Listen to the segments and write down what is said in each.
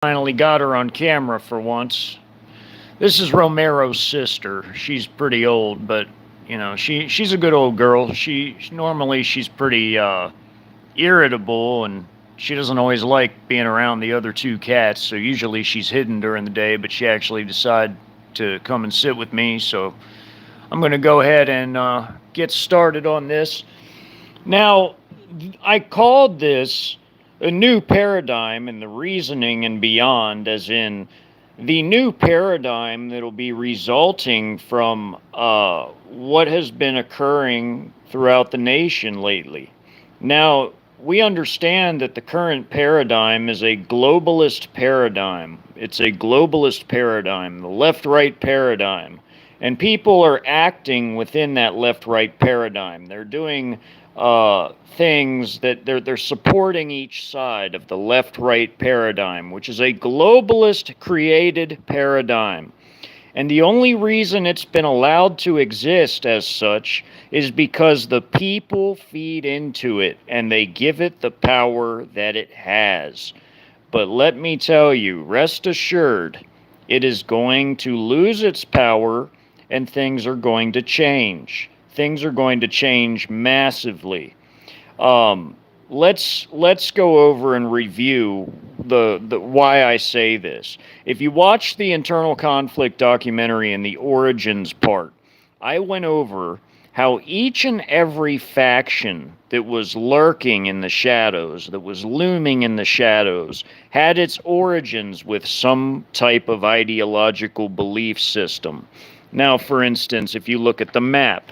Finally got her on camera for once. This is Romero's sister. She's pretty old, but she's a good old girl. She's pretty irritable, and she doesn't always like being around the other two cats. So usually she's hidden during the day, but she actually decided to come and sit with me. So I'm going to go ahead and get started on this. Now, I called this a new paradigm in the reasoning and beyond, as in the new paradigm that'll be resulting from what has been occurring throughout the nation lately. Now, we understand that the current paradigm is a globalist paradigm. It's a globalist paradigm, the left right paradigm. And people are acting within that left right paradigm. They're doing things that they're supporting each side of the left right paradigm, which is a globalist created paradigm. And the only reason it's been allowed to exist as such is because the people feed into it and they give it the power that it has. But let me tell you, rest assured, it is going to lose its power and things are going to change. Things are going to change massively. Let's go over and review the why I say this. If you watch the internal conflict documentary and the origins part, I went over how each and every faction that was lurking in the shadows, that was looming in the shadows, had its origins with some type of ideological belief system. Now, for instance, if you look at the map,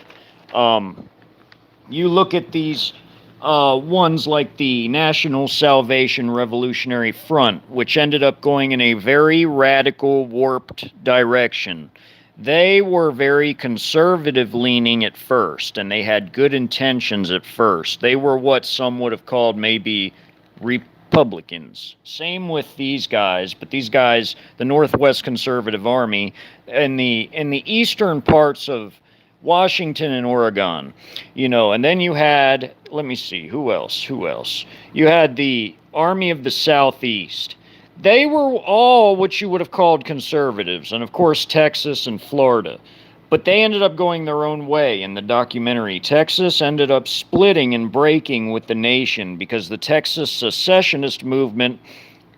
you look at these ones like the National Salvation Revolutionary Front, which ended up going in a very radical, warped direction. They were very conservative leaning at first, and they had good intentions at first. They were what some would have called maybe Republicans. Same with these guys, but these guys, the Northwest Conservative Army, in the eastern parts of Washington and Oregon, and then you had, let me see, who else? You had the Army of the Southeast. They were all what you would have called conservatives, and of course Texas and Florida. But they ended up going their own way in the documentary. Texas ended up splitting and breaking with the nation because the Texas secessionist movement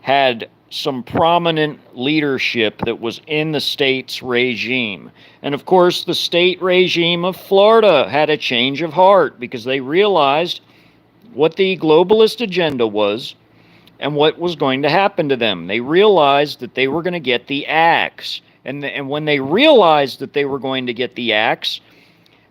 had some prominent leadership that was in the state's regime. And of course, the state regime of Florida had a change of heart because they realized what the globalist agenda was and what was going to happen to them. They realized that they were going to get the axe. And when they realized that they were going to get the axe,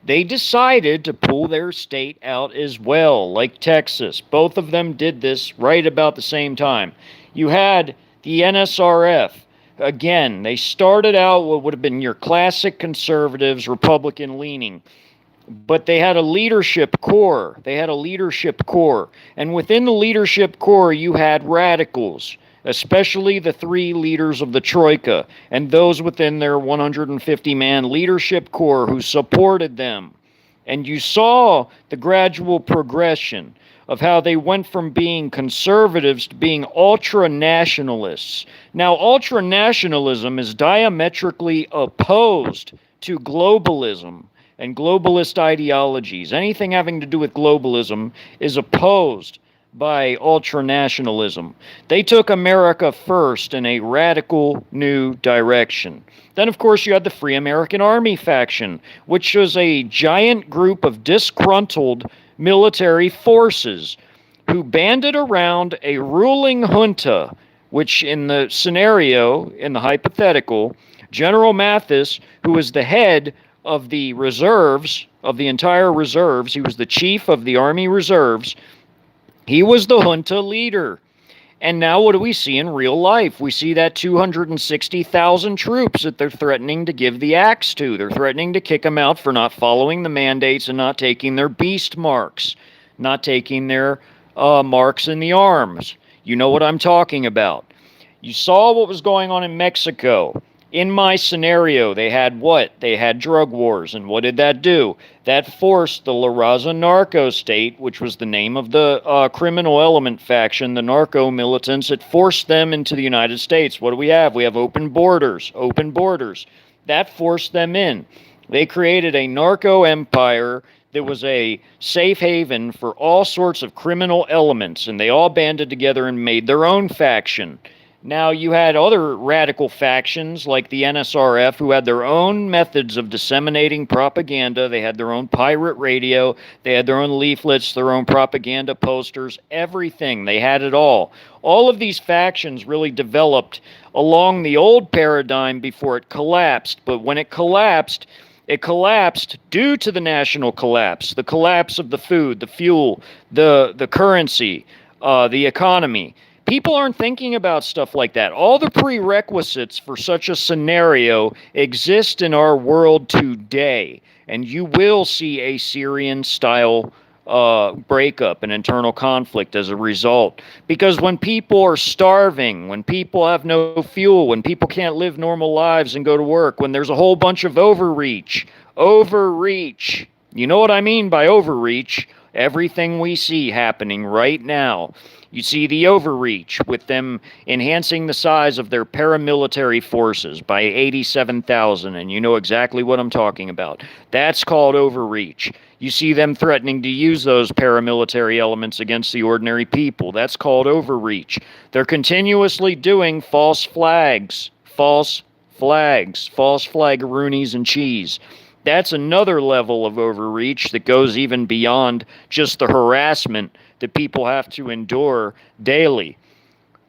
they decided to pull their state out as well, like Texas. Both of them did this right about the same time. You had the NSRF. Again, they started out what would have been your classic conservatives, Republican leaning. But they had a leadership core. And within the leadership core, you had radicals, especially the three leaders of the Troika and those within their 150-man leadership core who supported them. And you saw the gradual progression of how they went from being conservatives to being ultra-nationalists. Now, ultra-nationalism is diametrically opposed to globalism and globalist ideologies. Anything having to do with globalism is opposed by ultranationalism. They took America first in a radical new direction. Then, of course, you had the Free American Army faction, which was a giant group of disgruntled military forces who banded around a ruling junta, which in the scenario, in the hypothetical, General Mathis, who was the head of the reserves, of the entire reserves, he was the chief of the Army Reserves, he was the junta leader. And now what do we see in real life? We see that 260,000 troops that they're threatening to give the axe to. They're threatening to kick them out for not following the mandates and not taking their beast marks, not taking their marks in the arms. You know what I'm talking about. You saw what was going on in Mexico. In my scenario, they had what? They had drug wars. And what did that do? That forced the La Raza narco state, which was the name of the criminal element faction, the narco militants. It forced them into the United States. What do we have? We have open borders. Open borders. That forced them in. They created a narco empire that was a safe haven for all sorts of criminal elements, and they all banded together and made their own faction. Now, you had other radical factions like the NSRF who had their own methods of disseminating propaganda. They had their own pirate radio. They had their own leaflets, their own propaganda posters, everything. They had it all. All of these factions really developed along the old paradigm before it collapsed. But when it collapsed due to the national collapse, the collapse of the food, the fuel, the currency, the economy. People aren't thinking about stuff like that. All the prerequisites for such a scenario exist in our world today, and you will see a Syrian-style breakup and internal conflict as a result. Because when people are starving, when people have no fuel, when people can't live normal lives and go to work, when there's a whole bunch of overreach, you know what I mean by overreach? Everything we see happening right now. You see the overreach with them enhancing the size of their paramilitary forces by 87,000, and you know exactly what I'm talking about. That's called overreach. You see them threatening to use those paramilitary elements against the ordinary people. That's called overreach. They're continuously doing false flags, false flagaroonies and cheese. That's another level of overreach that goes even beyond just the harassment that people have to endure daily.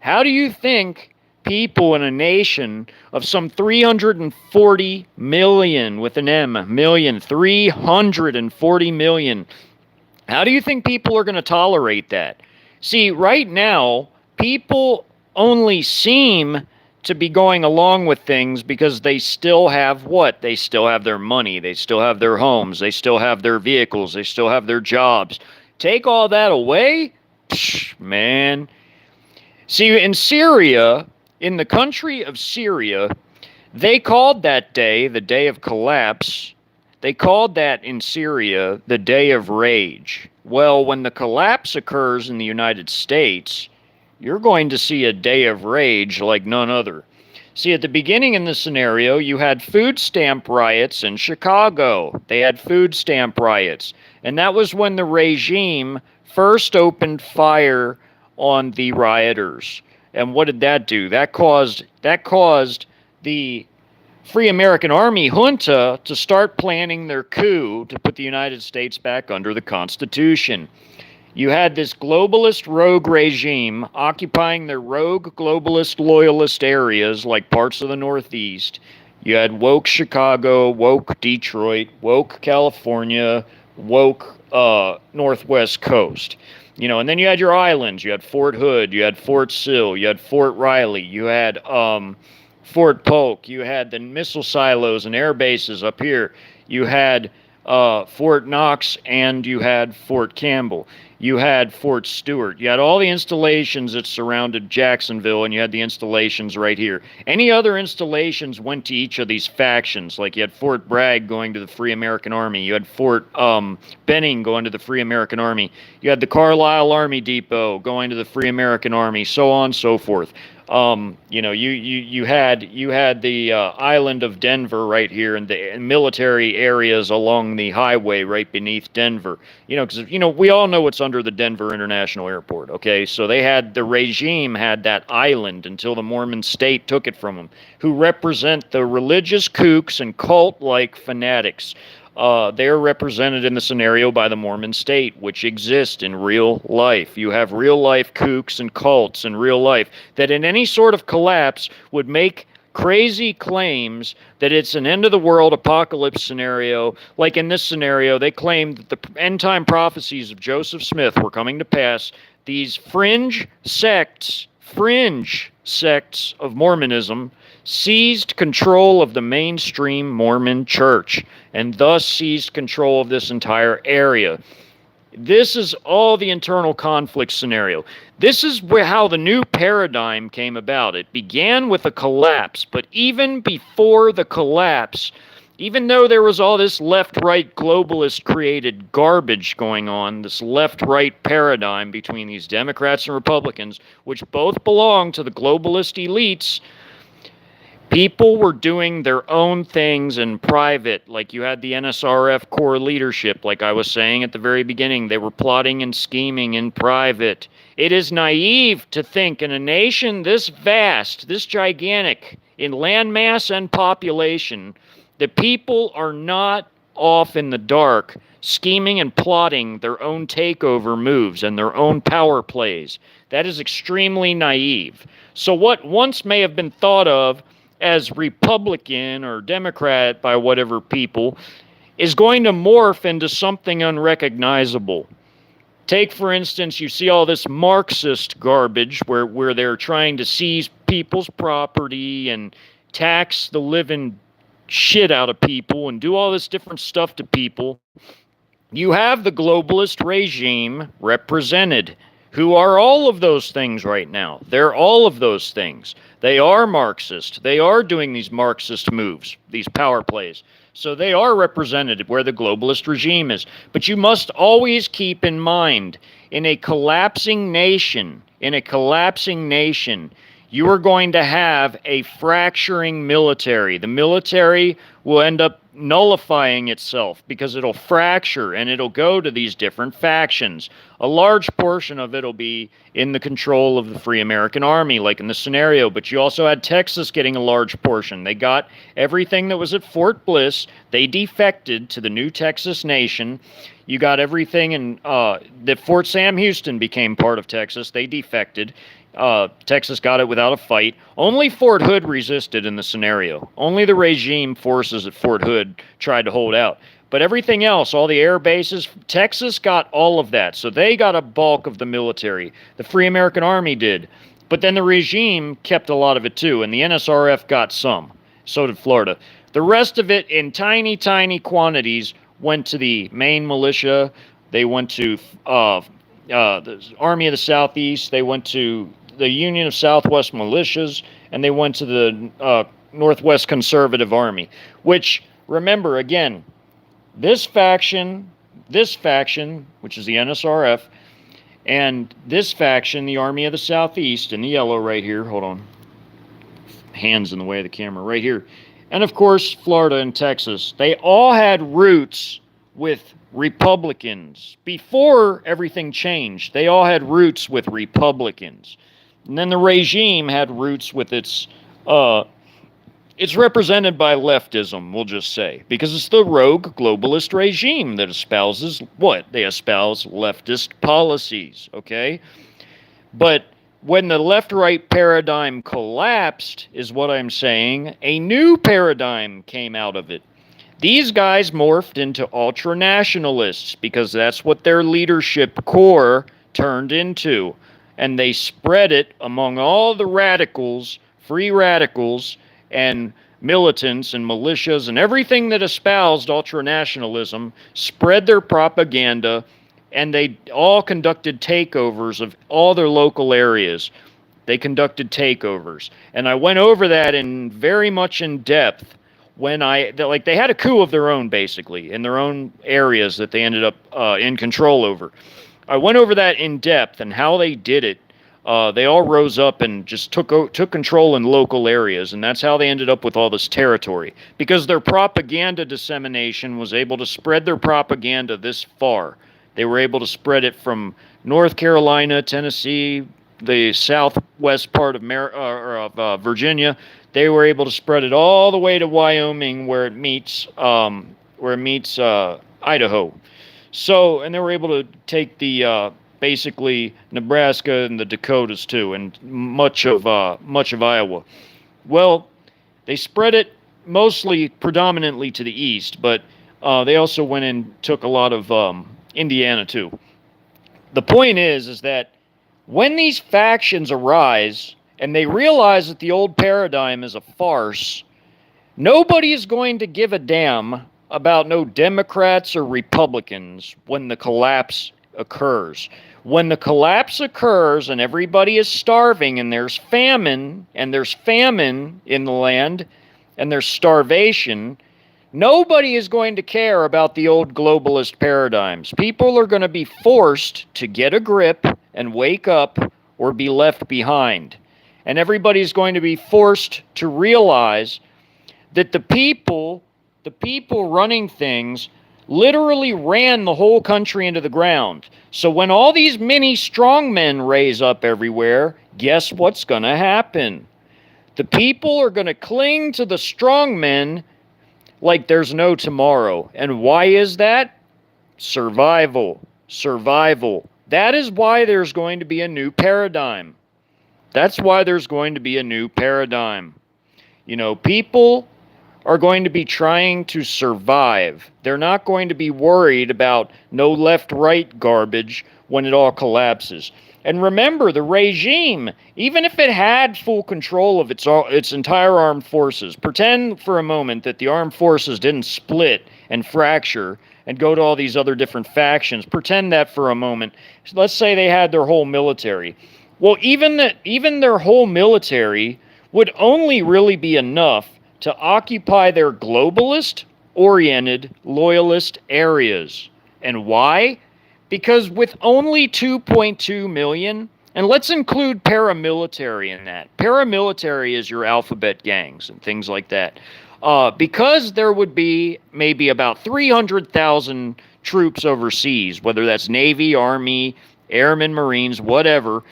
How do you think people in a nation of some 340 million, with an M, million, 340 million, how do you think people are going to tolerate that? See, right now, people only seem to be going along with things because they still have what? They still have their money, they still have their homes, they still have their vehicles, they still have their jobs. Take all that away? Psh, man. See, in Syria, in the country of Syria, they called that day the day of collapse. They called that in Syria the day of rage. Well, when the collapse occurs in the United States, you're going to see a day of rage like none other. See, at the beginning in the scenario, you had food stamp riots in Chicago. They had food stamp riots. And that was when the regime first opened fire on the rioters. And what did that do? That caused the Free American Army junta to start planning their coup to put the United States back under the Constitution. You had this globalist rogue regime occupying their rogue globalist loyalist areas like parts of the Northeast. You had woke Chicago, woke Detroit, woke California, woke Northwest Coast. You know, and then you had your islands. You had Fort Hood, you had Fort Sill, you had Fort Riley, you had Fort Polk, you had the missile silos and air bases up here. You had Fort Knox, and you had Fort Campbell. You had Fort Stewart. You had all the installations that surrounded Jacksonville, and you had the installations right here. Any other installations went to each of these factions. Like you had Fort Bragg going to the Free American Army. You had Fort Benning going to the Free American Army. You had the Carlisle Army Depot going to the Free American Army, so on and so forth. You know, you had the island of Denver right here, and the military areas along the highway right beneath Denver. You know, because we all know what's under the Denver International Airport. Okay, so the regime had that island until the Mormon state took it from them, who represent the religious kooks and cult-like fanatics. They are represented in the scenario by the Mormon state, which exists in real life. You have real-life kooks and cults in real life that in any sort of collapse would make crazy claims that it's an end-of-the-world apocalypse scenario. Like in this scenario, they claimed that the end-time prophecies of Joseph Smith were coming to pass. These fringe sects of Mormonism seized control of the mainstream Mormon church and thus seized control of this entire area. This is all the internal conflict scenario. This is how the new paradigm came about. It began with a collapse, but even before the collapse, even though there was all this left-right globalist created garbage going on, this left-right paradigm between these Democrats and Republicans, which both belong to the globalist elites, people were doing their own things in private. Like you had the NSRF core leadership, like I was saying at the very beginning. They were plotting and scheming in private. It is naive to think in a nation this vast, this gigantic, in landmass and population, the people are not off in the dark scheming and plotting their own takeover moves and their own power plays. That is extremely naive. So what once may have been thought of as Republican or Democrat by whatever people is going to morph into something unrecognizable. Take, for instance, you see all this Marxist garbage where they're trying to seize people's property and tax the living shit out of people and do all this different stuff to people. You have the globalist regime represented, who are all of those things right now. They're all of those things. They are Marxist. They are doing these Marxist moves, these power plays. So they are represented where the globalist regime is. But you must always keep in mind, in a collapsing nation, you are going to have a fracturing military. The military will end up nullifying itself because it'll fracture and it'll go to these different factions. A large portion of it will be in the control of the Free American Army, like in the scenario, but you also had Texas getting a large portion. They got everything that was at Fort Bliss. They defected to the new Texas nation. You got everything in that Fort Sam Houston became part of Texas. They defected. Texas got it without a fight. Only Fort Hood resisted in the scenario. Only the regime forces at Fort Hood tried to hold out. But everything else, all the air bases, Texas got all of that. So they got a bulk of the military. The Free American Army did. But then the regime kept a lot of it too, and the NSRF got some. So did Florida. The rest of it, in tiny, tiny quantities, went to the Maine militia. They went to the Army of the Southeast. They went to the Union of Southwest Militias, and they went to the Northwest Conservative Army, which, remember, again, this faction, which is the NSRF, and this faction, the Army of the Southeast, in the yellow right here, hold on, hands in the way of the camera, right here, and of course, Florida and Texas, they all had roots with Republicans. Before everything changed, they all had roots with Republicans. And then the regime had roots with it's represented by leftism, we'll just say, because it's the rogue globalist regime that espouses what? They espouse leftist policies, okay? But when the left-right paradigm collapsed, is what I'm saying, a new paradigm came out of it. These guys morphed into ultra-nationalists because that's what their leadership core turned into. And they spread it among all the radicals, free radicals, and militants and militias and everything that espoused ultra-nationalism, spread their propaganda, and they all conducted takeovers of all their local areas. They conducted takeovers. And I went over that in very much in depth when they had a coup of their own, basically, in their own areas that they ended up in control over. I went over that in depth and how they did it. They all rose up and just took control in local areas, and that's how they ended up with all this territory. Because their propaganda dissemination was able to spread their propaganda this far. They were able to spread it from North Carolina, Tennessee, the southwest part of Virginia. They were able to spread it all the way to Wyoming, where it meets Idaho. So, and they were able to take the basically Nebraska and the Dakotas too, and much of Iowa. Well, they spread it predominantly to the east, but they also went and took a lot of Indiana too. The point is that when these factions arise and they realize that the old paradigm is a farce, nobody is going to give a damn about no Democrats or Republicans when the collapse occurs. When the collapse occurs and everybody is starving and there's famine in the land and there's starvation, nobody is going to care about the old globalist paradigms. People are going to be forced to get a grip and wake up or be left behind. And everybody's going to be forced to realize that the people running things literally ran the whole country into the ground. So when all these mini-strongmen raise up everywhere, guess what's going to happen? The people are going to cling to the strongmen like there's no tomorrow. And why is that? Survival. Survival. That is why there's going to be a new paradigm. That's why there's going to be a new paradigm. You know, people are going to be trying to survive. They're not going to be worried about no left-right garbage when it all collapses. And remember, the regime, even if it had full control of its entire armed forces, pretend for a moment that the armed forces didn't split and fracture and go to all these other different factions. Pretend that for a moment. Let's say they had their whole military. Well, even their whole military would only really be enough to occupy their globalist-oriented loyalist areas. And why? Because with only 2.2 million, and let's include paramilitary in that. Paramilitary is your alphabet gangs and things like that. Because there would be maybe about 300,000 troops overseas, whether that's Navy, Army, Airmen, Marines, whatever,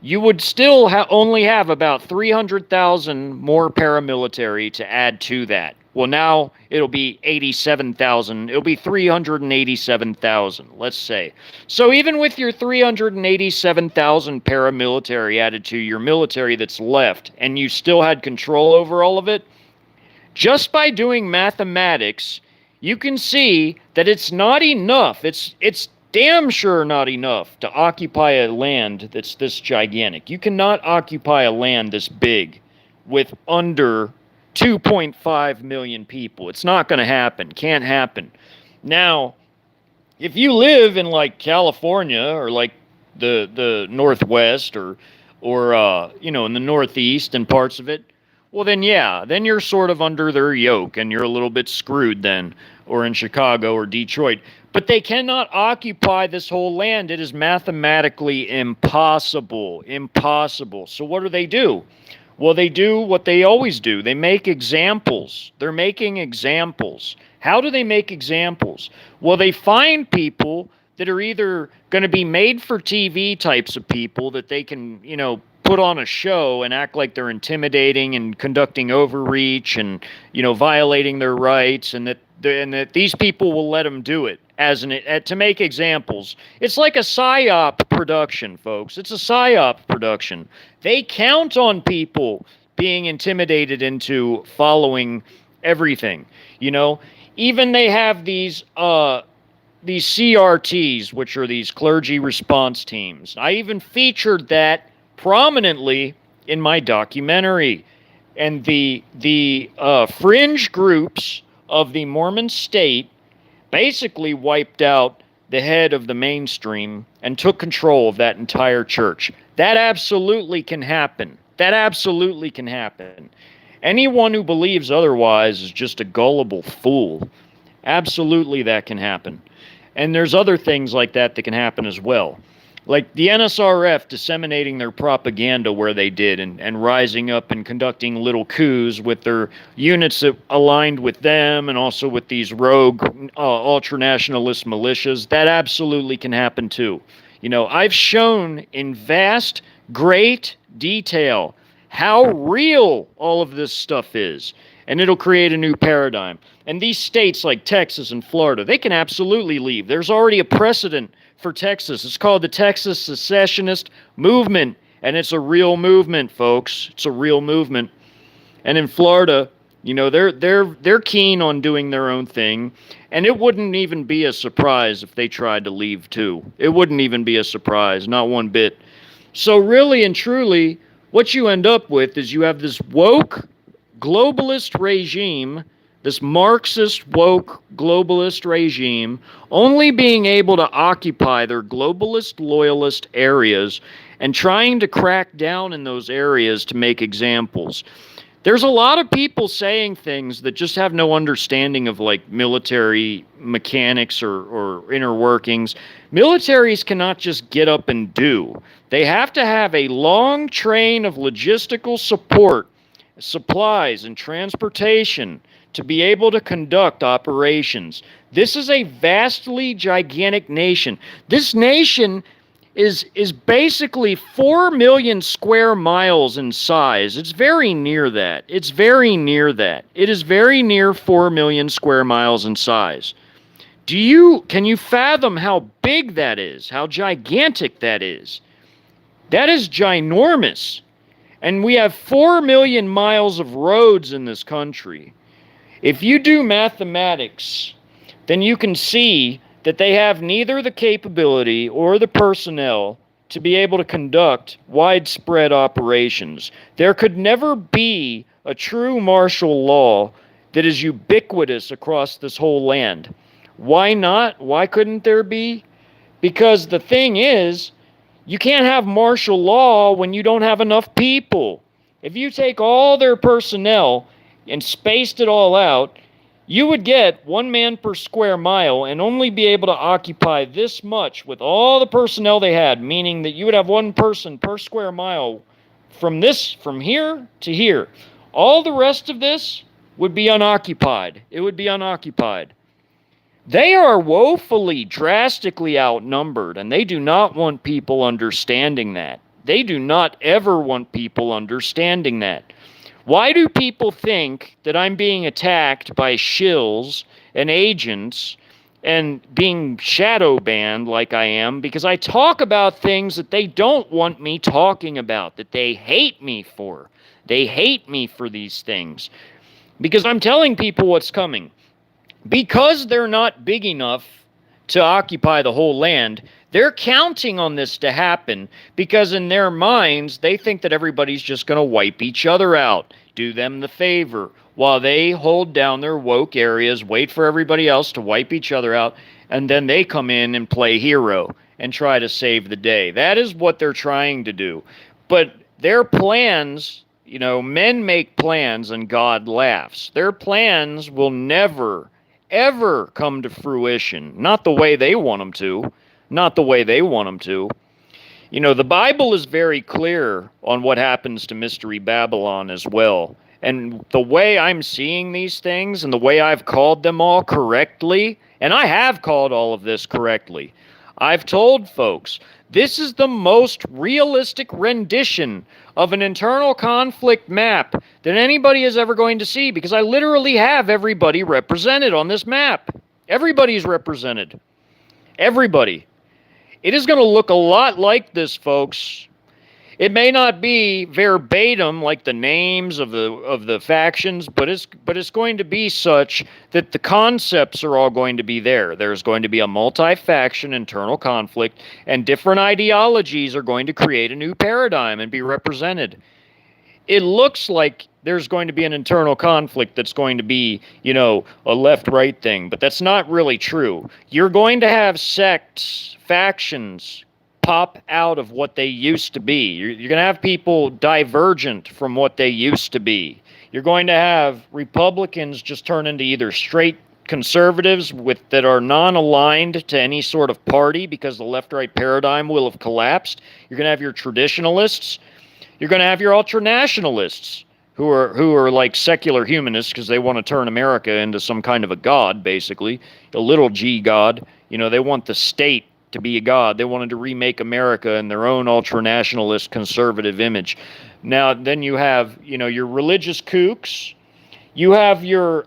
you would still only have about 300,000 more paramilitary to add to that. Well, now it'll be 87,000. It'll be 387,000, let's say. So even with your 387,000 paramilitary added to your military that's left, and you still had control over all of it, just by doing mathematics, you can see that it's not enough. It's damn sure not enough to occupy a land that's this gigantic. You cannot occupy a land this big with under 2.5 million people. It's not going to happen. Can't happen. Now, if you live in like California or like the Northwest or you know, in the Northeast and parts of it, well then yeah, then you're sort of under their yoke and you're a little bit screwed then, or in Chicago or Detroit. But they cannot occupy this whole land. It is mathematically impossible. Impossible. So what do? Well, they do what they always do. They make examples. They're making examples. How do they make examples? Well, they find people that are either going to be made for TV types of people that they can, you know, put on a show and act like they're intimidating and conducting overreach and, you know, violating their rights, and that these people will let them do it to make examples. It's like a psyop production, folks. It's a psyop production. They count on people being intimidated into following everything. You know, even they have these CRTs, which are these clergy response teams. I even featured that prominently in my documentary. And the fringe groups of the Mormon state basically wiped out the head of the mainstream and took control of that entire church. That absolutely can happen. That absolutely can happen. Anyone who believes otherwise is just a gullible fool. Absolutely that can happen. And there's other things like that can happen as well. Like the NSRF disseminating their propaganda where they did, and rising up and conducting little coups with their units that aligned with them, and also with these rogue ultranationalist militias. That absolutely can happen too. You know, I've shown in vast, great detail how real all of this stuff is, and it'll create a new paradigm. And these states like Texas and Florida, they can absolutely leave. There's already a precedent for Texas. It's called the Texas Secessionist Movement, and it's a real movement, folks. It's a real movement. And in Florida, you know, they're keen on doing their own thing, and it wouldn't even be a surprise if they tried to leave too. It wouldn't even be a surprise, not one bit. So really and truly, what you end up with is you have this woke globalist regime this Marxist, woke, globalist regime only being able to occupy their globalist, loyalist areas and trying to crack down in those areas to make examples. There's a lot of people saying things that just have no understanding of like military mechanics or inner workings. Militaries cannot just get up and do. They have to have a long train of logistical support, supplies, and transportation to be able to conduct operations. This is a vastly gigantic nation. This nation is basically 4 million square miles in size. It's very near that. It's very near that. It is very near 4 million square miles in size. Can you fathom how big that is? How gigantic that is? That is ginormous. And we have 4 million miles of roads in this country. If you do mathematics, then you can see that they have neither the capability or the personnel to be able to conduct widespread operations. There could never be a true martial law that is ubiquitous across this whole land. Why not? Why couldn't there be? Because the thing is, you can't have martial law when you don't have enough people. If you take all their personnel and spaced it all out, you would get 1 man per square mile and only be able to occupy this much with all the personnel they had, meaning that you would have 1 person per square mile from here to here. All the rest of this would be unoccupied. It would be unoccupied. They are woefully, drastically outnumbered, and they do not want people understanding that. They do not ever want people understanding that. Why do people think that I'm being attacked by shills and agents and being shadow banned like I am? Because I talk about things that they don't want me talking about, that they hate me for. They hate me for these things. Because I'm telling people what's coming. Because they're not big enough to occupy the whole land, they're counting on this to happen because in their minds, they think that everybody's just going to wipe each other out, do them the favor, while they hold down their woke areas, wait for everybody else to wipe each other out, and then they come in and play hero and try to save the day. That is what they're trying to do. But their plans, men make plans and God laughs. Their plans will never, ever come to fruition. Not the way they want them to. Not the way they want them to. The Bible is very clear on what happens to Mystery Babylon as well. And the way I'm seeing these things and the way I've called them all correctly, and I have called all of this correctly, I've told folks, this is the most realistic rendition of an internal conflict map that anybody is ever going to see, because I literally have everybody represented on this map. Everybody's represented. Everybody. It is going to look a lot like this, folks. It may not be verbatim like the names of the factions, but it's going to be such that the concepts are all going to be there. There's going to be a multi-faction internal conflict, and different ideologies are going to create a new paradigm and be represented. It looks like there's going to be an internal conflict that's going to be, a left-right thing, but that's not really true. You're going to have sects, factions, pop out of what they used to be. You're going to have people divergent from what they used to be. You're going to have Republicans just turn into either straight conservatives that are non-aligned to any sort of party because the left-right paradigm will have collapsed. You're going to have your traditionalists. You're going to have your ultranationalists who are like secular humanists because they want to turn America into some kind of a god, basically, a little g god. They want the state to be a god. They wanted to remake America in their own ultranationalist conservative image. Now, then you have, your religious kooks. You have your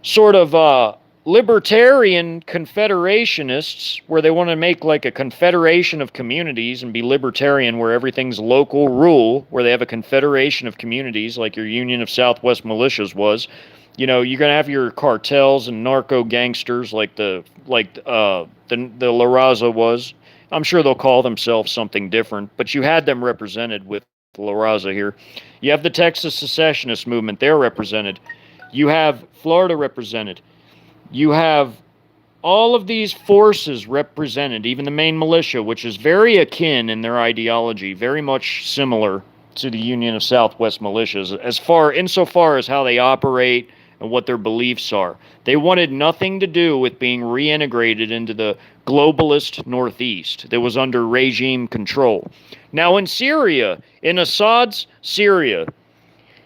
sort of libertarian confederationists, where they want to make like a confederation of communities and be libertarian, where everything's local rule, where they have a confederation of communities like your Union of Southwest Militias was. You're going to have your cartels and narco gangsters like the La Raza was. I'm sure they'll call themselves something different, but you had them represented with La Raza here. You have the Texas secessionist movement. They're represented. You have Florida represented. You have all of these forces represented, even the main militia, which is very akin in their ideology, very much similar to the Union of Southwest Militias, insofar as how they operate and what their beliefs are. They wanted nothing to do with being reintegrated into the globalist Northeast that was under regime control. Now in Syria, in Assad's Syria,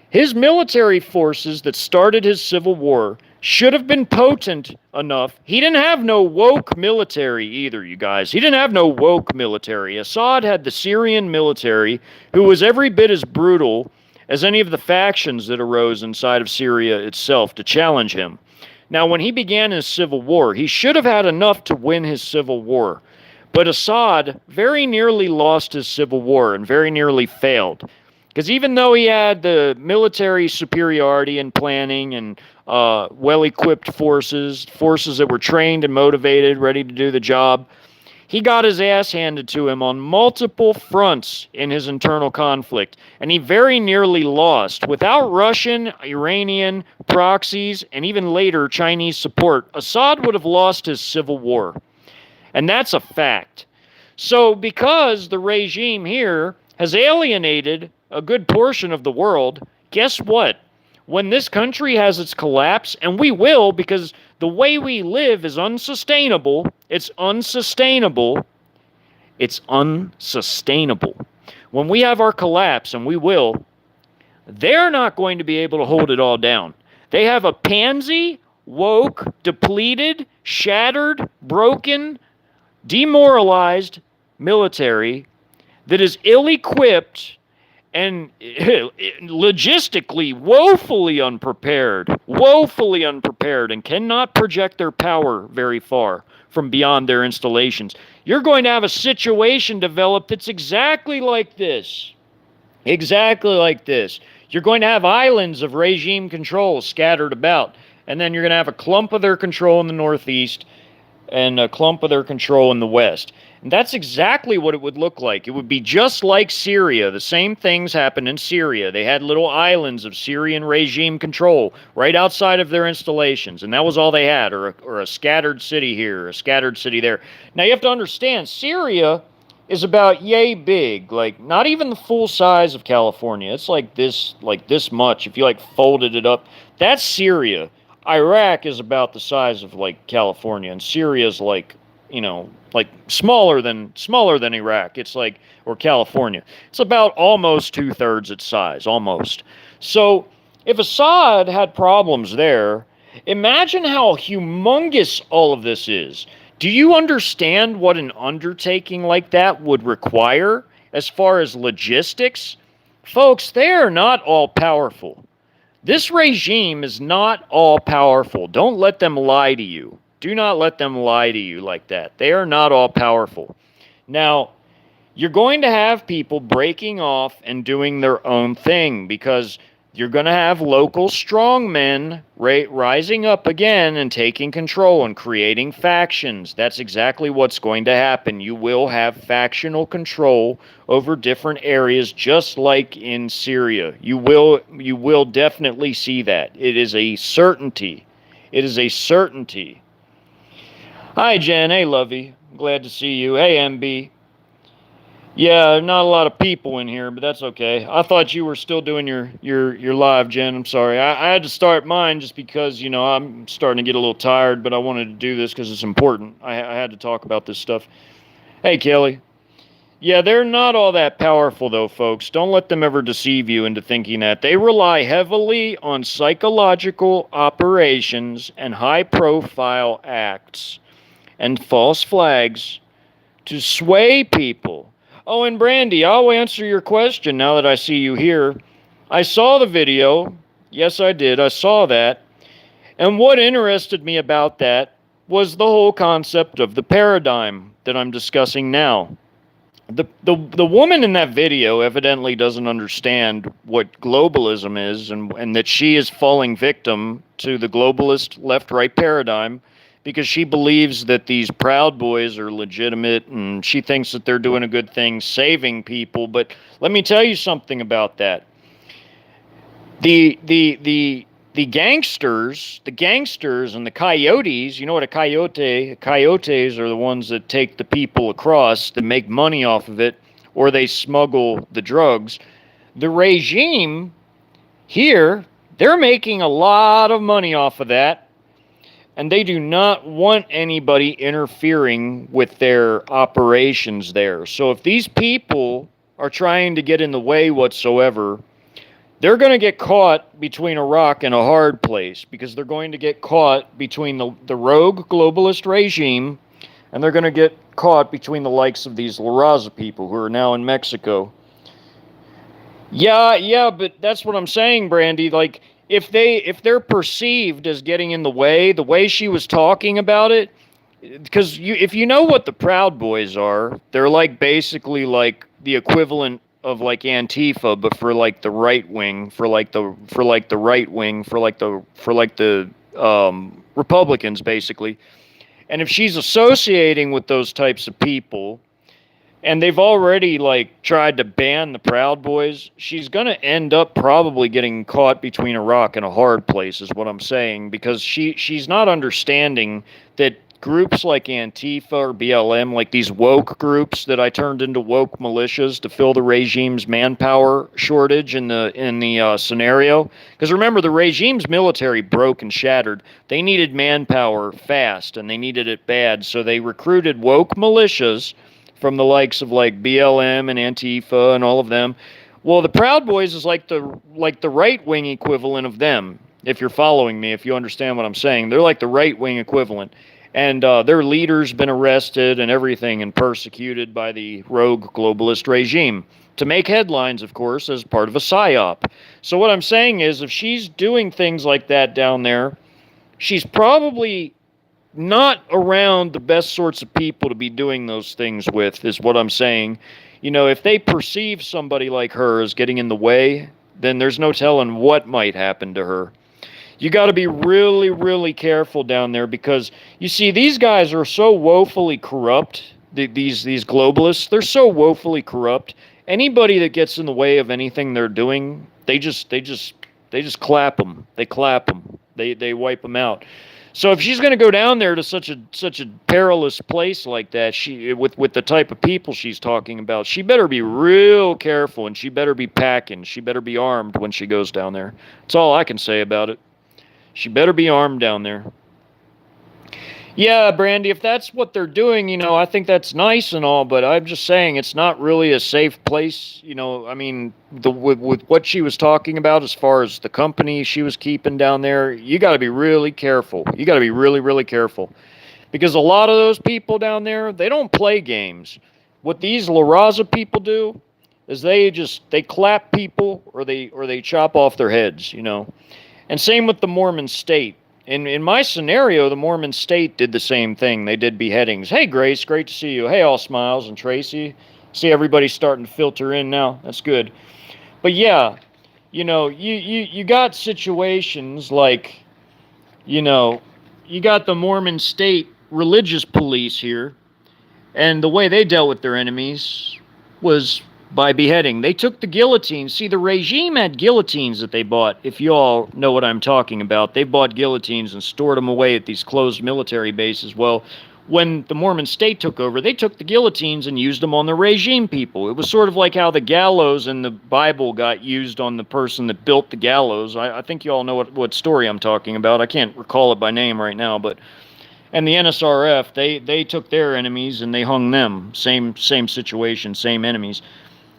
his military forces that started his civil war should have been potent enough. He didn't have no woke military either, you guys. He didn't have no woke military. Assad had the Syrian military, who was every bit as brutal as any of the factions that arose inside of Syria itself to challenge him. Now, when he began his civil war, he should have had enough to win his civil war. But Assad very nearly lost his civil war and very nearly failed. Because even though he had the military superiority and planning and well-equipped forces that were trained and motivated, ready to do the job, he got his ass handed to him on multiple fronts in his internal conflict, and he very nearly lost. Without Russian, Iranian, proxies, and even later Chinese support, Assad would have lost his civil war. And that's a fact. So because the regime here has alienated a good portion of the world, guess what? When this country has its collapse, and we will, because the way we live is unsustainable, it's unsustainable. When we have our collapse, and we will, they're not going to be able to hold it all down. They have a pansy, woke, depleted, shattered, broken, demoralized military that is ill-equipped and logistically woefully unprepared, and cannot project their power very far from beyond their installations. You're going to have a situation develop that's exactly like this. Exactly like this. You're going to have islands of regime control scattered about, and then you're going to have a clump of their control in the Northeast and a clump of their control in the West. And that's exactly what it would look like. It would be just like Syria. The same things happened in Syria. They had little islands of Syrian regime control right outside of their installations, and that was all they had, or a scattered city here, a scattered city there. Now you have to understand, Syria is about yay big, like not even the full size of California. It's like this much. If you folded it up, that's Syria. Iraq is about the size of California, and Syria is smaller than Iraq. It's or California. It's about almost 2/3 its size, almost. So if Assad had problems there, imagine how humongous all of this is. Do you understand what an undertaking like that would require as far as logistics? Folks, they are not all powerful. This regime is not all powerful. Don't let them lie to you. Do not let them lie to you like that. They are not all powerful. Now, you're going to have people breaking off and doing their own thing because you're going to have local strongmen rising up again and taking control and creating factions. That's exactly what's going to happen. You will have factional control over different areas, just like in Syria. You will definitely see that. It is a certainty. It is a certainty. Hi, Jen. Hey, Lovey. Glad to see you. Hey, MB. Yeah, not a lot of people in here, but that's okay. I thought you were still doing your live, Jen. I'm sorry. I had to start mine just because, I'm starting to get a little tired, but I wanted to do this because it's important. I had to talk about this stuff. Hey, Kelly. Yeah, they're not all that powerful, though, folks. Don't let them ever deceive you into thinking that. They rely heavily on psychological operations and high-profile acts and false flags to sway people. Oh, and Brandy, I'll answer your question now that I see you here. I saw the video. Yes, I did. I saw that. And what interested me about that was the whole concept of the paradigm that I'm discussing now. The woman in that video evidently doesn't understand what globalism is and that she is falling victim to the globalist left-right paradigm because she believes that these Proud Boys are legitimate and she thinks that they're doing a good thing saving people. But let me tell you something about that. The the gangsters and the coyotes, you know what a coyote, coyotes are the ones that take the people across to make money off of it, or they smuggle the drugs. The regime here, they're making a lot of money off of that, and they do not want anybody interfering with their operations there. So if these people are trying to get in the way whatsoever, they're going to get caught between a rock and a hard place, because they're going to get caught between the rogue globalist regime, and they're going to get caught between the likes of these La Raza people who are now in Mexico. Yeah, but that's what I'm saying, Brandy. Like, if they're perceived as getting in the way she was talking about it, because if you know what the Proud Boys are, they're like basically like the equivalent of like Antifa, but for like the right wing, for like the Republicans basically. And if she's associating with those types of people, and they've already like tried to ban the Proud Boys, she's going to end up probably getting caught between a rock and a hard place, is what I'm saying, because she's not understanding that groups like Antifa or BLM, like these woke groups that I turned into woke militias to fill the regime's manpower shortage in the scenario. Because remember, the regime's military broke and shattered. They needed manpower fast, and they needed it bad, so they recruited woke militias from the likes of like BLM and Antifa and all of them. Well, the Proud Boys is like the right-wing equivalent of them, if you're following me, if you understand what I'm saying. They're like the right-wing equivalent. And their leader's been arrested and everything and persecuted by the rogue globalist regime to make headlines, of course, as part of a psyop. So what I'm saying is, if she's doing things like that down there, she's probably not around the best sorts of people to be doing those things with, is what I'm saying. You know, if they perceive somebody like her as getting in the way, then there's no telling what might happen to her. You got to be really, really careful down there, because you see, these guys are so woefully corrupt. These globalists, they're so woefully corrupt. Anybody that gets in the way of anything they're doing, they just clap them. They clap them. They wipe them out. So if she's going to go down there to such a perilous place like that, with the type of people she's talking about, she better be real careful, and she better be packing. She better be armed when she goes down there. That's all I can say about it. She better be armed down there. Yeah, Brandy, if that's what they're doing, you know, I think that's nice and all, but I'm just saying it's not really a safe place. You know, I mean, with what she was talking about as far as the company she was keeping down there, you got to be really careful. You got to be really, really careful. Because a lot of those people down there, they don't play games. What these La Raza people do is they clap people, or they chop off their heads, you know. And same with the Mormon state. In my scenario, the Mormon state did the same thing. They did beheadings. Hey, Grace, great to see you. Hey, All Smiles and Tracy. See, everybody's starting to filter in now. That's good. But yeah, you know, you got situations like, you know, you got the Mormon state religious police here, and the way they dealt with their enemies was by beheading. They took the guillotines. See, the regime had guillotines that they bought. If you all know what I'm talking about, they bought guillotines and stored them away at these closed military bases. Well, when the Mormon state took over, they took the guillotines and used them on the regime people. It was sort of like how the gallows in the Bible got used on the person that built the gallows. I think you all know what story I'm talking about. I can't recall it by name right now, but... And the NSRF, they took their enemies and they hung them. Same situation, same enemies.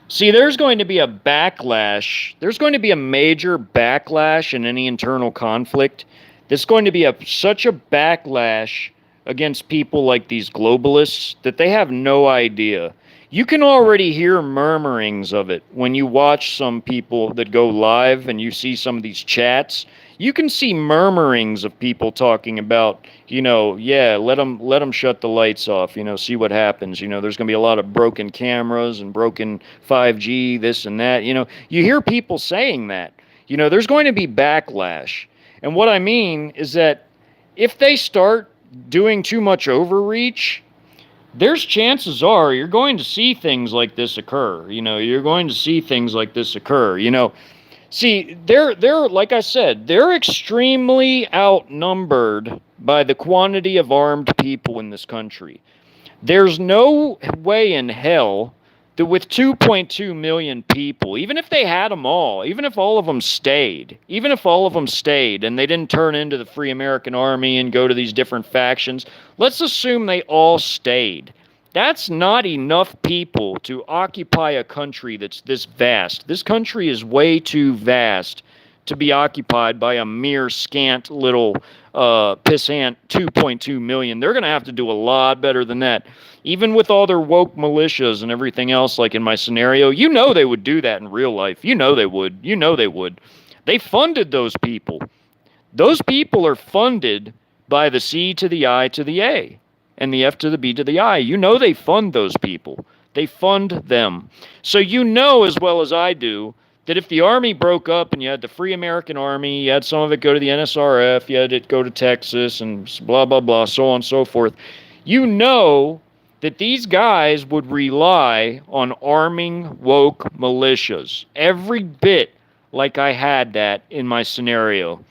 See, there's going to be a backlash. There's going to be a major backlash in any internal conflict. There's going to be such a backlash against people like these globalists that they have no idea. You can already hear murmurings of it when you watch some people that go live and you see some of these chats. You can see murmurings of people talking about, you know, yeah, let them shut the lights off, you know, see what happens. You know, there's going to be a lot of broken cameras and broken 5G, this and that. You know, you hear people saying that. You know, there's going to be backlash. And what I mean is that if they start doing too much overreach, there's chances are you're going to see things like this occur. You know, you're going to see things like this occur. You know, See, they're like I said, they're extremely outnumbered by the quantity of armed people in this country. There's no way in hell that with 2.2 million people, even if they had them all, even if all of them stayed, and they didn't turn into the Free American Army and go to these different factions, let's assume they all stayed. That's not enough people to occupy a country that's this vast. This country is way too vast to be occupied by a mere scant little pissant 2.2 million. They're going to have to do a lot better than that. Even with all their woke militias and everything else, like in my scenario, you know they would do that in real life. You know they would. You know they would. They funded those people. Those people are funded by the C to the I to the A and the F to the B to the I. You know they fund those people. They fund them. So you know as well as I do that if the army broke up and you had the Free American Army, you had some of it go to the NSRF, you had it go to Texas and blah, blah, blah, so on and so forth, you know that these guys would rely on arming woke militias every bit like I had that in my scenario.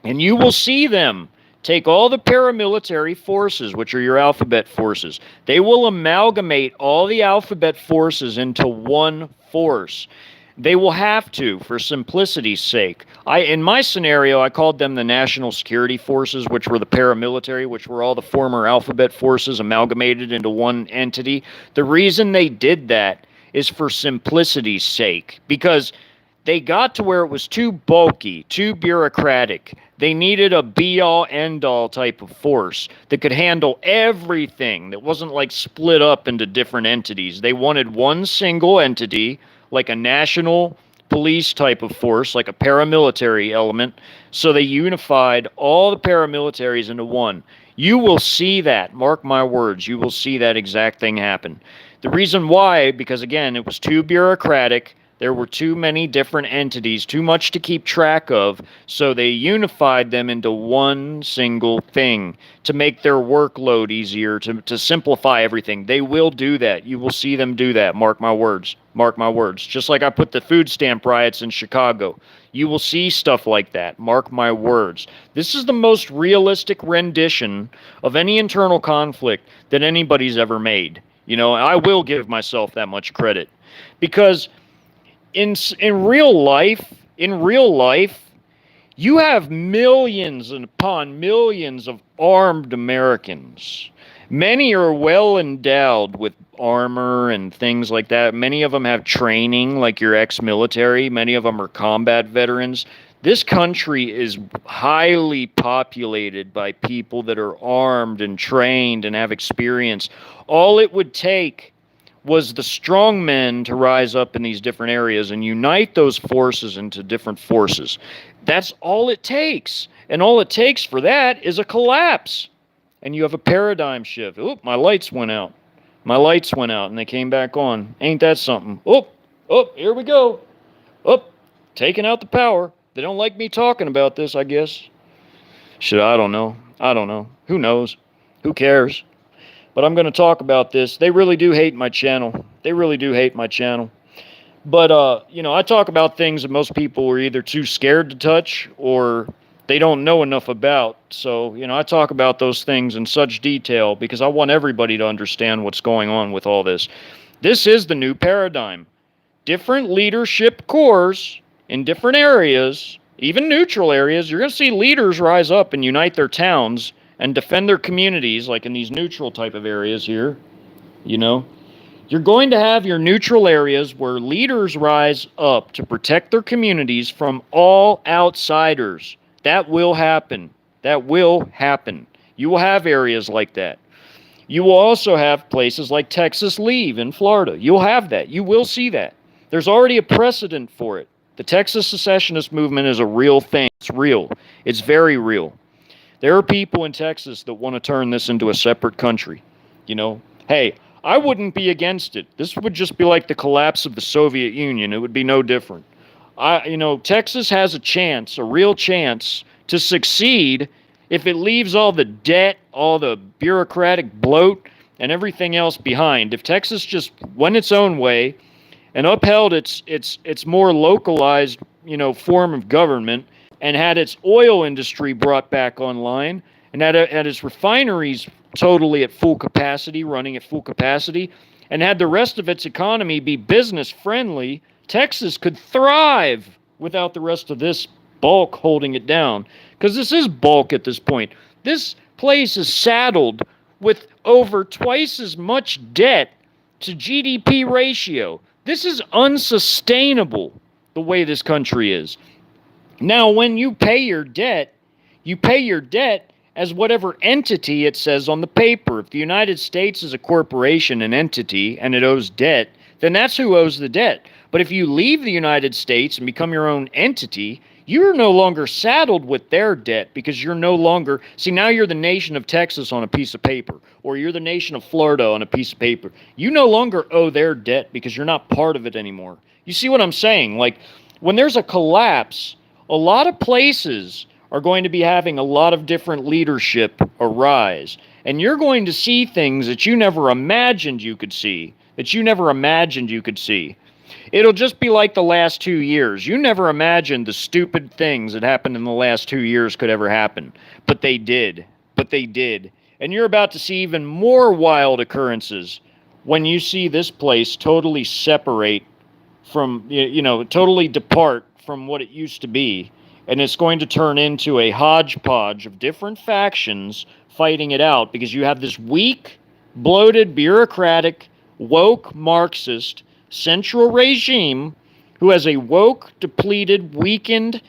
And you will see them take all the paramilitary forces, which are your alphabet forces. They will amalgamate all the alphabet forces into one force. They will have to, for simplicity's sake. In my scenario, I called them the National Security Forces, which were the paramilitary, which were all the former alphabet forces amalgamated into one entity. The reason they did that is for simplicity's sake, because they got to where it was too bulky, too bureaucratic. They needed a be-all, end-all type of force that could handle everything, that wasn't like split up into different entities. They wanted one single entity, like a national police type of force, like a paramilitary element. So they unified all the paramilitaries into one. You will see that, mark my words, you will see that exact thing happen. The reason why, because again, it was too bureaucratic. There were too many different entities, too much to keep track of, so they unified them into one single thing to make their workload easier, to simplify everything. They will do that. You will see them do that. Mark my words. Mark my words. Just like I put the food stamp riots in Chicago. You will see stuff like that. Mark my words. This is the most realistic rendition of any internal conflict that anybody's ever made. You know, I will give myself that much credit. Because in real life, you have millions upon millions of armed Americans. Many are well endowed with armor and things like that. Many of them have training, like your ex-military. Many of them are combat veterans. This country is highly populated by people that are armed and trained and have experience. All it would take was the strong men to rise up in these different areas and unite those forces into different forces. That's all it takes. And all it takes for that is a collapse. And you have a paradigm shift. Oop, my lights went out. My lights went out and they came back on. Ain't that something? Oop, here we go. Oop, taking out the power. They don't like me talking about this, I guess. I don't know. Who knows? Who cares? But I'm going to talk about this. They really do hate my channel. But, I talk about things that most people are either too scared to touch or they don't know enough about. So, I talk about those things in such detail because I want everybody to understand what's going on with all this. This is the new paradigm. Different leadership corps in different areas, even neutral areas. You're going to see leaders rise up and unite their towns and defend their communities, like in these neutral type of areas here, You're going to have your neutral areas where leaders rise up to protect their communities from all outsiders. That will happen. You will have areas like that. You will also have places like Texas Leave in Florida. You'll have that. You will see that. There's already a precedent for it. The Texas secessionist movement is a real thing. It's real. It's very real. There are people in Texas that want to turn this into a separate country. Hey, I wouldn't be against it. This would just be like the collapse of the Soviet Union. It would be no different. Texas has a real chance to succeed if it leaves all the debt, all the bureaucratic bloat, and everything else behind. If Texas just went its own way and upheld its more localized form of government, and had its oil industry brought back online, and had its refineries totally at full capacity, running at full capacity, and had the rest of its economy be business friendly, Texas could thrive without the rest of this bulk holding it down. Because this is bulk at this point. This place is saddled with over twice as much debt to GDP ratio. This is unsustainable, the way this country is. Now, when you pay your debt as whatever entity it says on the paper. If the United States is a corporation, an entity, and it owes debt, then that's who owes the debt. But if you leave the United States and become your own entity, you're no longer saddled with their debt, because you're no longer... See, now you're the nation of Texas on a piece of paper, or you're the nation of Florida on a piece of paper. You no longer owe their debt because you're not part of it anymore. You see what I'm saying? Like, when there's a collapse, a lot of places are going to be having a lot of different leadership arise. And you're going to see things that you never imagined you could see. It'll just be like the last 2 years. You never imagined the stupid things that happened in the last 2 years could ever happen. But they did. And you're about to see even more wild occurrences when you see this place totally separate from, totally depart from what it used to be. And it's going to turn into a hodgepodge of different factions fighting it out, because you have this weak, bloated, bureaucratic, woke, Marxist, central regime who has a woke, depleted, weakened,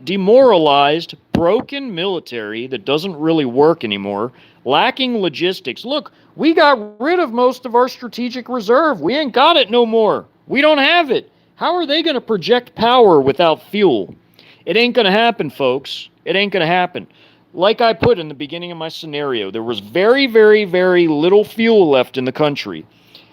demoralized, broken military that doesn't really work anymore, lacking logistics. Look, we got rid of most of our strategic reserve. We ain't got it no more. We don't have it. How are they going to project power without fuel? It ain't going to happen, folks. It ain't going to happen. Like I put in the beginning of my scenario, there was very, very, very little fuel left in the country.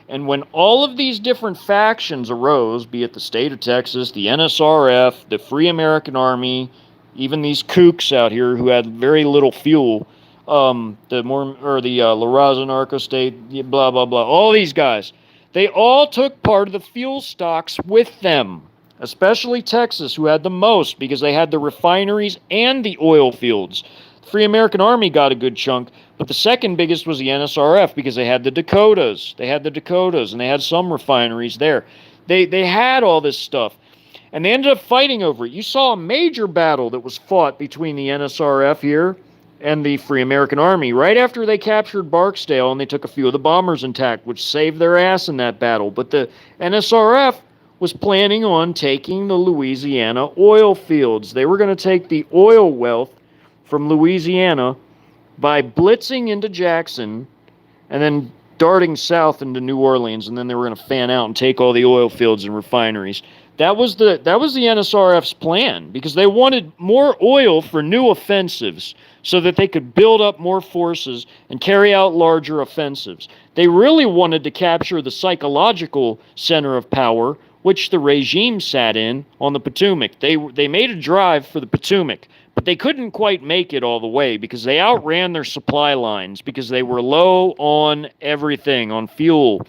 And when all of these different factions arose, be it the state of Texas, the NSRF, the Free American Army, even these kooks out here who had very little fuel, the La Raza narco state, blah, blah, blah, all these guys, they all took part of the fuel stocks with them. Especially Texas, who had the most, because they had the refineries and the oil fields. The Free American Army got a good chunk, but the second biggest was the NSRF, because they had the Dakotas. And they had some refineries there. They had all this stuff, and they ended up fighting over it. You saw a major battle that was fought between the NSRF here and the Free American Army right after they captured Barksdale, and they took a few of the bombers intact, which saved their ass in that battle. But the NSRF was planning on taking the Louisiana oil fields. They were going to take the oil wealth from Louisiana by blitzing into Jackson and then darting south into New Orleans, and then they were going to fan out and take all the oil fields and refineries. That was the NSRF's plan, because they wanted more oil for new offensives so that they could build up more forces and carry out larger offensives. They really wanted to capture the psychological center of power, which the regime sat in on the Potomac. They made a drive for the Potomac, but they couldn't quite make it all the way because they outran their supply lines, because they were low on everything, on fuel.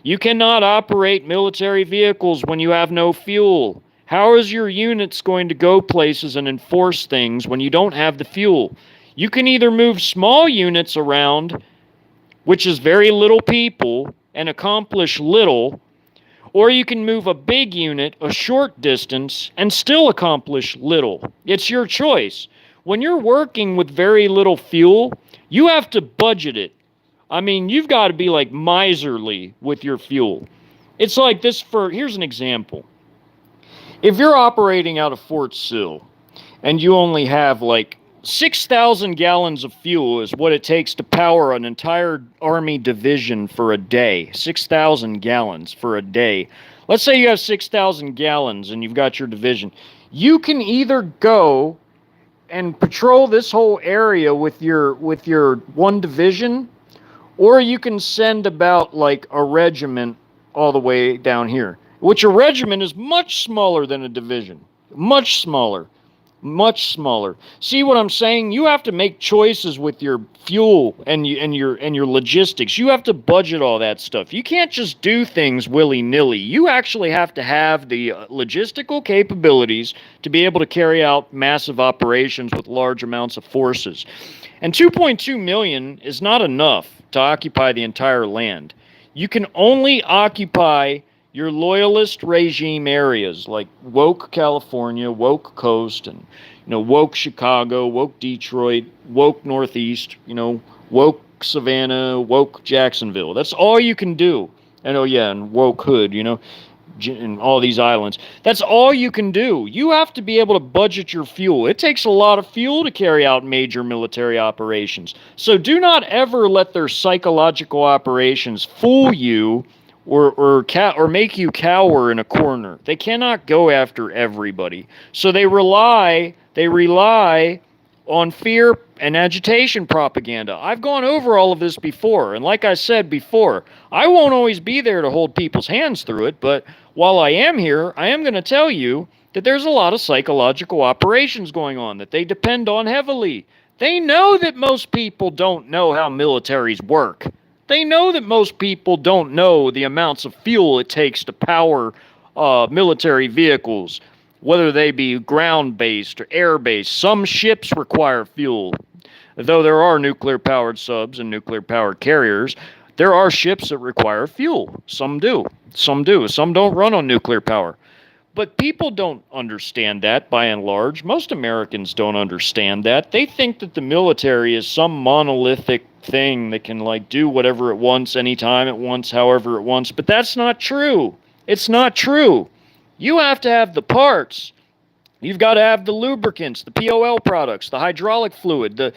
You cannot operate military vehicles when you have no fuel. How is your units going to go places and enforce things when you don't have the fuel? You can either move small units around, which is very little people, and accomplish little, or you can move a big unit a short distance and still accomplish little. It's your choice. When you're working with very little fuel, you have to budget it. I mean, you've got to be like miserly with your fuel. It's like this here's an example. If you're operating out of Fort Sill and you only have like 6,000 gallons of fuel is what it takes to power an entire Army division for a day. 6,000 gallons for a day. Let's say you have 6,000 gallons and you've got your division. You can either go and patrol this whole area with your one division, or you can send about like a regiment all the way down here, which a regiment is much smaller than a division. Much smaller. Much smaller. See what I'm saying? You have to make choices with your fuel and your logistics. You have to budget all that stuff. You can't just do things willy-nilly. You actually have to have the logistical capabilities to be able to carry out massive operations with large amounts of forces. And 2.2 million is not enough to occupy the entire land. You can only occupy your loyalist regime areas like woke California, woke coast, and woke Chicago, woke Detroit, woke Northeast, woke Savannah, woke Jacksonville. That's all you can do. And and woke Hood, and all these islands. That's all you can do. You have to be able to budget your fuel. It takes a lot of fuel to carry out major military operations. So do not ever let their psychological operations fool you or make you cower in a corner. They cannot go after everybody. So they rely on fear and agitation propaganda. I've gone over all of this before, and like I said before, I won't always be there to hold people's hands through it, but while I am here, I am going to tell you that there's a lot of psychological operations going on that they depend on heavily. They know that most people don't know how militaries work. They know that most people don't know the amounts of fuel it takes to power military vehicles, whether they be ground-based or air-based. Some ships require fuel. Though there are nuclear-powered subs and nuclear-powered carriers, there are ships that require fuel. Some do. Some do. Some don't run on nuclear power. But people don't understand that, by and large. Most Americans don't understand that. They think that the military is some monolithic thing that can, do whatever it wants, anytime it wants, however it wants. But that's not true. It's not true. You have to have the parts. You've got to have the lubricants, the POL products, the hydraulic fluid, the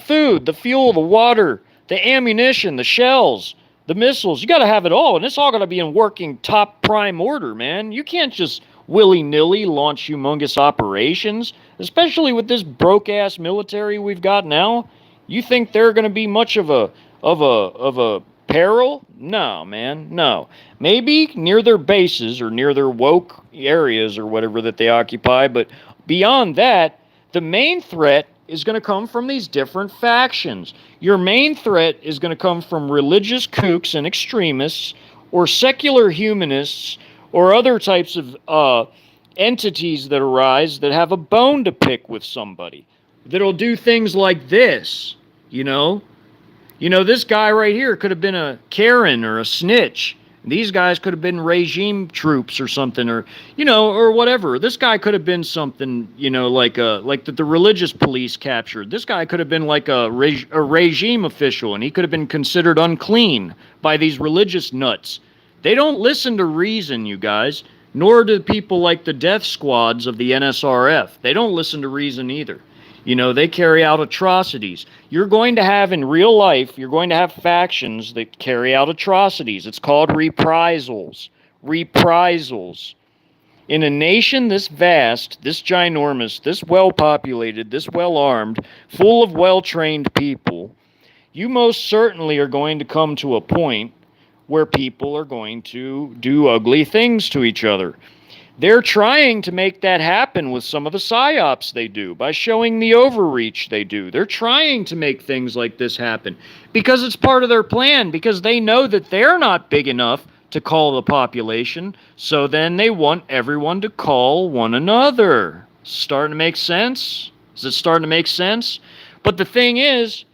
food, the fuel, the water, the ammunition, the shells, the missiles. You got to have it all, and it's all got to be in working top prime order, man. You can't just willy-nilly launch humongous operations, especially with this broke-ass military we've got now. You think they're going to be much of a peril? No, man, no. Maybe near their bases or near their woke areas or whatever that they occupy, but beyond that, the main threat is going to come from these different factions. Your main threat is going to come from religious kooks and extremists or secular humanists or other types of entities that arise that have a bone to pick with somebody, that'll do things like this, this guy right here could have been a Karen or a snitch. These guys could have been regime troops or something, or or whatever. This guy could have been something, like the religious police captured. This guy could have been like a regime official, and he could have been considered unclean by these religious nuts. They don't listen to reason, you guys, nor do people like the death squads of the NSRF. They don't listen to reason either. They carry out atrocities. You're going to have in real life, you're going to have factions that carry out atrocities. It's called reprisals. Reprisals. In a nation this vast, this ginormous, this well-populated, this well-armed, full of well-trained people, you most certainly are going to come to a point where people are going to do ugly things to each other. They're trying to make that happen with some of the psyops they do, by showing the overreach they do. They're trying to make things like this happen because it's part of their plan, because they know that they're not big enough to call the population, so then they want everyone to call one another. Starting to make sense? Is it starting to make sense? But the thing is,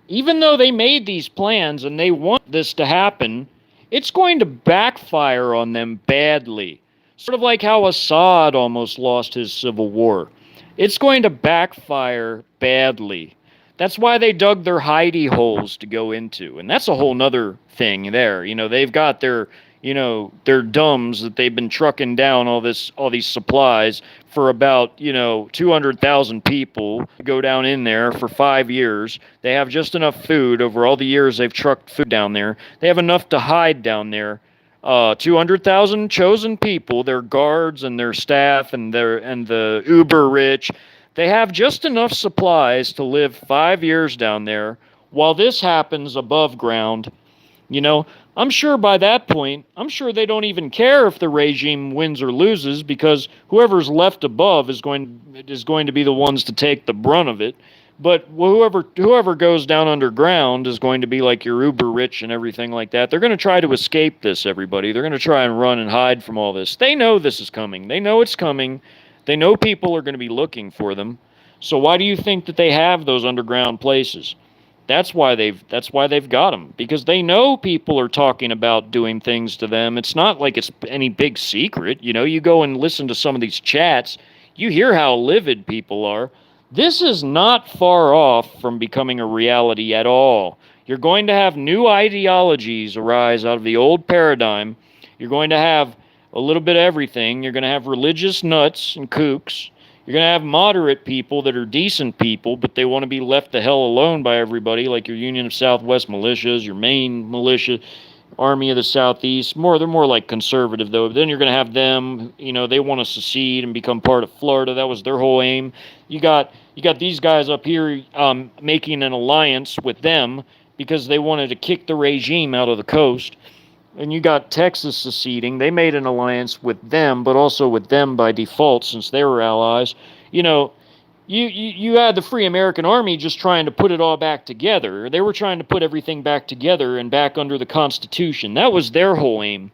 even though they made these plans and they want this to happen, it's going to backfire on them badly. Sort of like how Assad almost lost his civil war. It's going to backfire badly. That's why they dug their hidey holes to go into. And that's a whole nother thing there. They've got their dumbs that they've been trucking down all these supplies for about, 200,000 people to go down in there for 5 years. They have just enough food over all the years they've trucked food down there. They have enough to hide down there. 200,000 chosen people, their guards and their staff and the uber rich, they have just enough supplies to live 5 years down there while this happens above ground. I'm sure by that point, I'm sure they don't even care if the regime wins or loses, because whoever's left above is going to be the ones to take the brunt of it. But whoever goes down underground is going to be like your uber rich and everything like that. They're going to try to escape this, everybody. They're going to try and run and hide from all this. They know this is coming. They know it's coming. They know people are going to be looking for them. So why do you think that they have those underground places? That's why they've got them, because they know people are talking about doing things to them. It's not like it's any big secret. You know, you go and listen to some of these chats, you hear how livid people are. This is not far off from becoming a reality at all. You're going to have new ideologies arise out of the old paradigm. You're going to have a little bit of everything. You're going to have religious nuts and kooks. You're going to have moderate people that are decent people, but they want to be left the hell alone by everybody, like your Union of Southwest militias, your Maine militia, Army of the Southeast. They're more like conservative, though. Then you're going to have them, you know, they want to secede and become part of Florida. That was their whole aim. You got these guys up here making an alliance with them because they wanted to kick the regime out of the coast. And you got Texas seceding. They made an alliance with them, but also with them by default, since they were allies. You know, you had the Free American Army just trying to put it all back together. They were trying to put everything back together and back under the Constitution. That was their whole aim.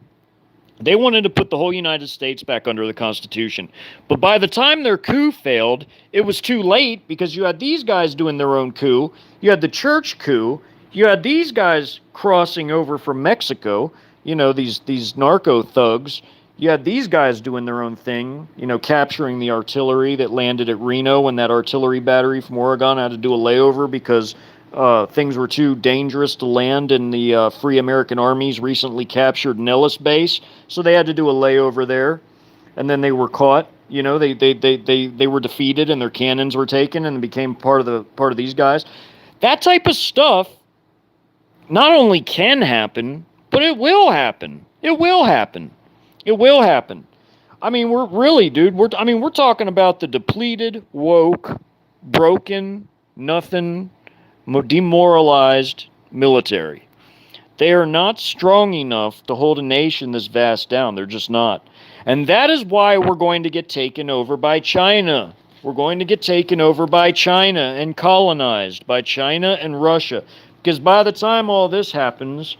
They wanted to put the whole United States back under the Constitution. But by the time their coup failed, it was too late, because you had these guys doing their own coup. You had the church coup. You had these guys crossing over from Mexico. You know, these narco thugs. You had these guys doing their own thing, you know, capturing the artillery that landed at Reno when that artillery battery from Oregon had to do a layover because things were too dangerous to land in the Free American Army's recently captured Nellis base. So they had to do a layover there, and then they were caught. You know, they were defeated and their cannons were taken and became part of these guys. That type of stuff not only can happen, but it will happen. It will happen. It will happen. I mean, we're talking about the depleted, woke, broken, nothing, demoralized military. They are not strong enough to hold a nation this vast down. They're just not. And that is why we're going to get taken over by China. We're going to get taken over by China and colonized by China and Russia. Because by the time all this happens,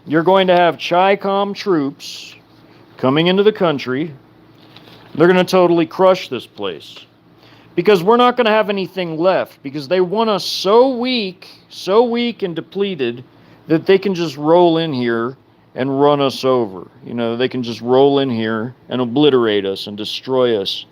you're going to have Chi-Com troops coming into the country. They're going to totally crush this place. Because we're not going to have anything left. Because they want us so weak and depleted that they can just roll in here and run us over. You know, they can just roll in here and obliterate us and destroy us.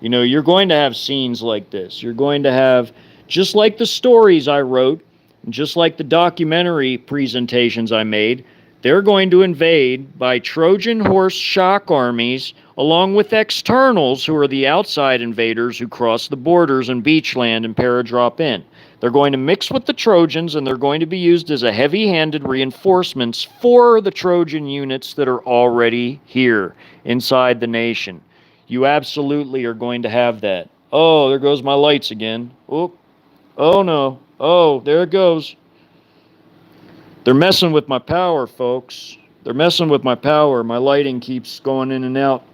You know, you're going to have scenes like this. You're going to have, just like the stories I wrote, just like the documentary presentations I made, they're going to invade by Trojan horse shock armies, along with externals, who are the outside invaders who cross the borders and beachland and paradrop in. They're going to mix with the Trojans, and they're going to be used as a heavy-handed reinforcements for the Trojan units that are already here inside the nation. You absolutely are going to have that. Oh, there goes my lights again. Oh no. Oh, there it goes. They're messing with my power, folks. They're messing with my power. My lighting keeps going in and out.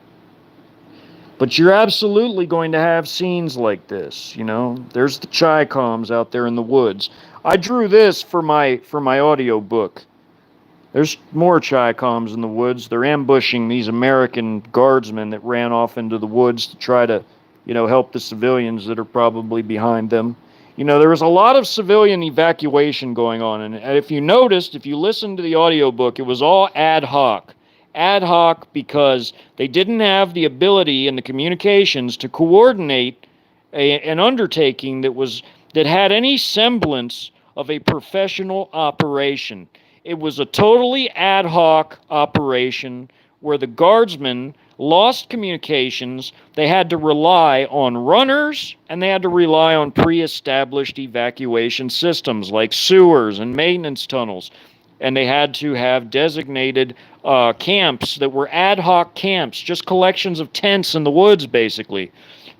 But you're absolutely going to have scenes like this, you know. There's the Chi-Coms out there in the woods. I drew this for my audio book. There's more Chi-Coms in the woods. They're ambushing these American guardsmen that ran off into the woods to try to, you know, help the civilians that are probably behind them. You know, there was a lot of civilian evacuation going on. And if you noticed, if you listened to the audiobook, it was all ad hoc. Ad hoc because they didn't have the ability and the communications to coordinate an undertaking that had any semblance of a professional operation. It was a totally ad hoc operation where the guardsmen lost communications. They had to rely on runners, and they had to rely on pre-established evacuation systems like sewers and maintenance tunnels. And they had to have designated camps that were ad hoc camps, just collections of tents in the woods, basically,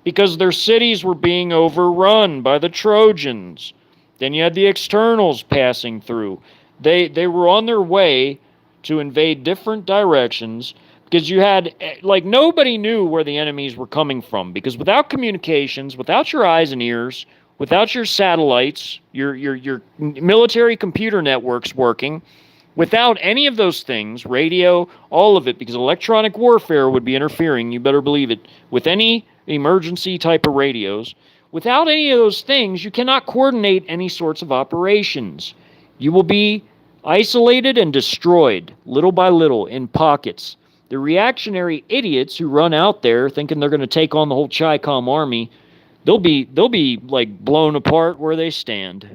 because their cities were being overrun by the Trojans. Then you had the externals passing through. They were on their way to invade different directions, because you had, like, nobody knew where the enemies were coming from, because without communications, without your eyes and ears, without your satellites, your military computer networks working, without any of those things, radio, all of it, because electronic warfare would be interfering, you better believe it, with any emergency type of radios. Without any of those things, you cannot coordinate any sorts of operations. You will be isolated and destroyed, little by little, in pockets. The reactionary idiots who run out there thinking they're going to take on the whole Chi-Com army, they'll be like blown apart where they stand.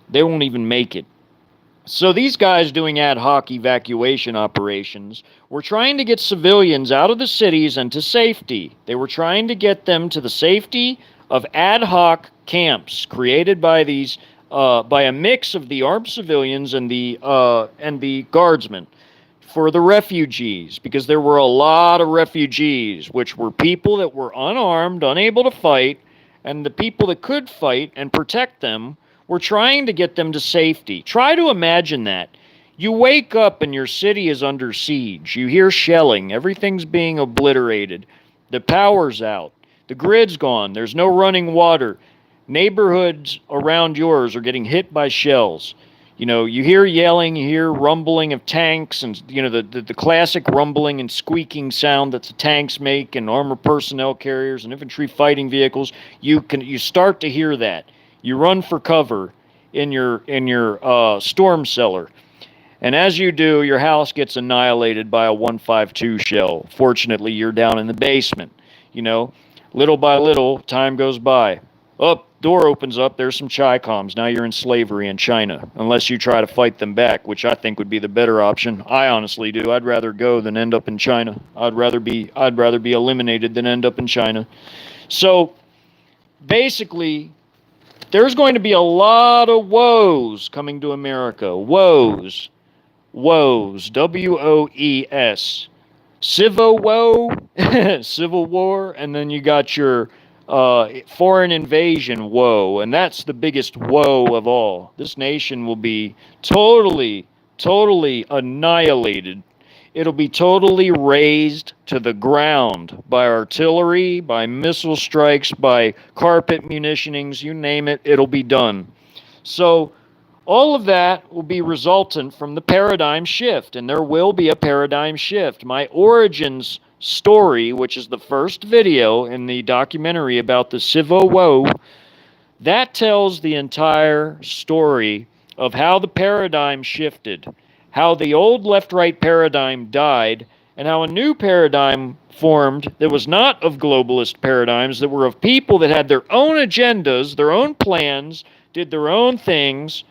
They won't even make it. So these guys doing ad hoc evacuation operations were trying to get civilians out of the cities and to safety. They were trying to get them to the safety of ad hoc camps created by these by a mix of the armed civilians and the guardsmen for the refugees, because there were a lot of refugees, which were people that were unarmed, unable to fight, and the people that could fight and protect them were trying to get them to safety. Try to imagine that. You wake up and your city is under siege. You hear shelling. Everything's being obliterated. The power's out. The grid's gone. There's no running water. Neighborhoods around yours are getting hit by shells. You know, you hear yelling, you hear rumbling of tanks, and, you know, the classic rumbling and squeaking sound that the tanks make, and armored personnel carriers and infantry fighting vehicles. You start to hear that. You run for cover in your storm cellar. And as you do, your house gets annihilated by a 152 shell. Fortunately, you're down in the basement. You know, little by little, time goes by. Door opens up, there's some Chi-Coms. Now you're in slavery in China, unless you try to fight them back, which I think would be the better option. I honestly do. I'd rather go than end up in China. I'd rather be eliminated than end up in China. So, basically, there's going to be a lot of woes coming to America. Woes. W-O-E-S. Civil woe, civil war, and then you got your foreign invasion woe, and that's the biggest woe of all. This nation will be totally annihilated. It'll be totally razed to the ground by artillery, by missile strikes, by carpet munitionings, you name it, it'll be done. So all of that will be resultant from the paradigm shift, and there will be a paradigm shift. My origins story, which is the first video in the documentary about the Civil Woe, that tells the entire story of how the paradigm shifted, how the old left-right paradigm died, and how a new paradigm formed that was not of globalist paradigms, that were of people that had their own agendas, their own plans, did their own things,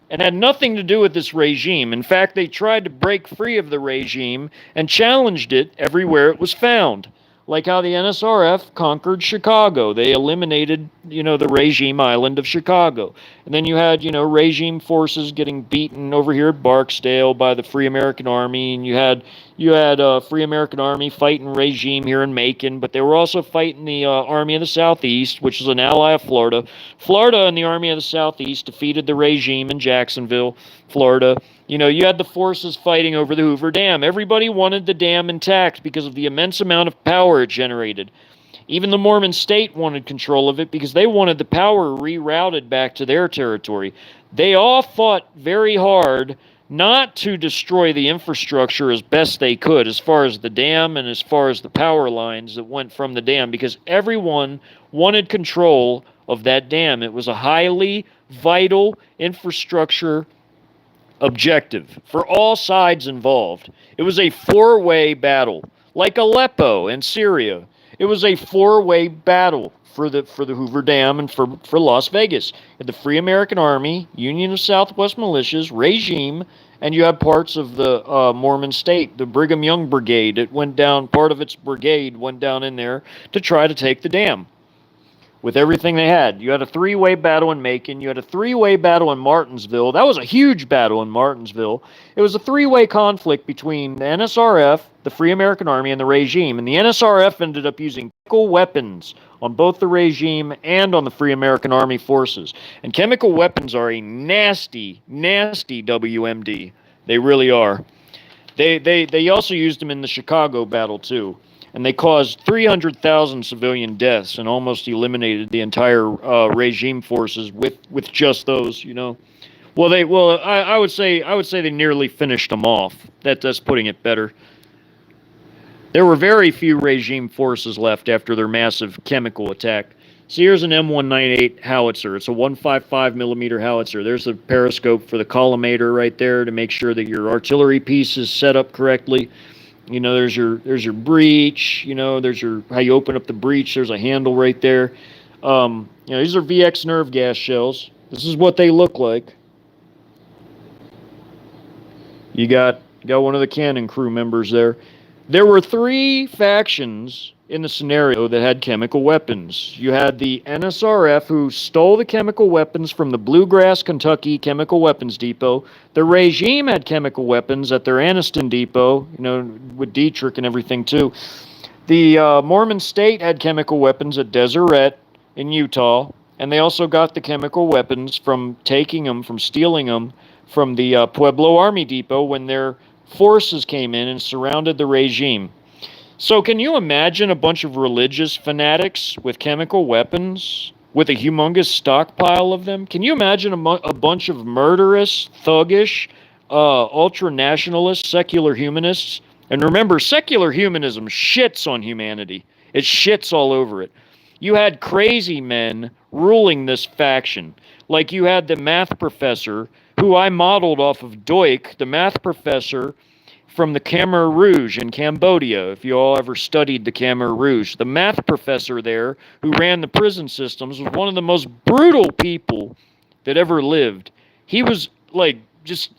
and had nothing to do with this regime. In fact, they tried to break free of the regime and challenged it everywhere it was found. Like how the NSRF conquered Chicago. They eliminated, the regime island of Chicago. And then you had, regime forces getting beaten over here at Barksdale by the Free American Army. And you had Free American Army fighting regime here in Macon, but they were also fighting the Army of the Southeast, which is an ally of Florida. Florida and the Army of the Southeast defeated the regime in Jacksonville, Florida. You had the forces fighting over the Hoover Dam. Everybody wanted the dam intact because of the immense amount of power it generated. Even the Mormon state wanted control of it because they wanted the power rerouted back to their territory. They all fought very hard not to destroy the infrastructure as best they could, as far as the dam and as far as the power lines that went from the dam, because everyone wanted control of that dam. It was a highly vital infrastructure objective for all sides involved. It was a four-way battle, like Aleppo and Syria. It was a four-way battle for the Hoover Dam and for Las Vegas. You had the Free American Army, Union of Southwest Militias, regime, and you had parts of the Mormon state. The Brigham Young Brigade, it went down, part of its brigade went down in there to try to take the dam with everything they had. You had a three-way battle in Macon. You had a three-way battle in Martinsville. That was a huge battle in Martinsville. It was a three-way conflict between the NSRF, the Free American Army, and the regime. And the NSRF ended up using chemical weapons on both the regime and on the Free American Army forces. And chemical weapons are a nasty, nasty WMD. They really are. They also used them in the Chicago battle too, and they caused 300,000 civilian deaths and almost eliminated the entire regime forces with just those. You know. I would say they nearly finished them off. That's putting it better. There were very few regime forces left after their massive chemical attack. So here's an M198 howitzer. It's a 155 millimeter howitzer. There's the periscope for the collimator right there to make sure that your artillery piece is set up correctly. You know, there's your breech. You know, there's your how you open up the breech. There's a handle right there. You know, these are VX nerve gas shells. This is what they look like. You got one of the cannon crew members there. There were three factions in the scenario that had chemical weapons. You had the NSRF, who stole the chemical weapons from the Bluegrass, Kentucky Chemical Weapons Depot. The regime had chemical weapons at their Anniston Depot, you know, with Dietrich and everything too. The Mormon State had chemical weapons at Deseret in Utah, and they also got the chemical weapons from stealing them from the Pueblo Army Depot when their forces came in and surrounded the regime. So can you imagine a bunch of religious fanatics with chemical weapons with a humongous stockpile of them? Can you imagine a bunch of murderous, thuggish, ultra-nationalist, secular humanists? And remember, secular humanism shits on humanity. It shits all over it. You had crazy men ruling this faction. Like you had the math professor, who I modeled off of Doik, the math professor from the Khmer Rouge in Cambodia, if you all ever studied the Khmer Rouge. The math professor there, who ran the prison systems, was one of the most brutal people that ever lived. He was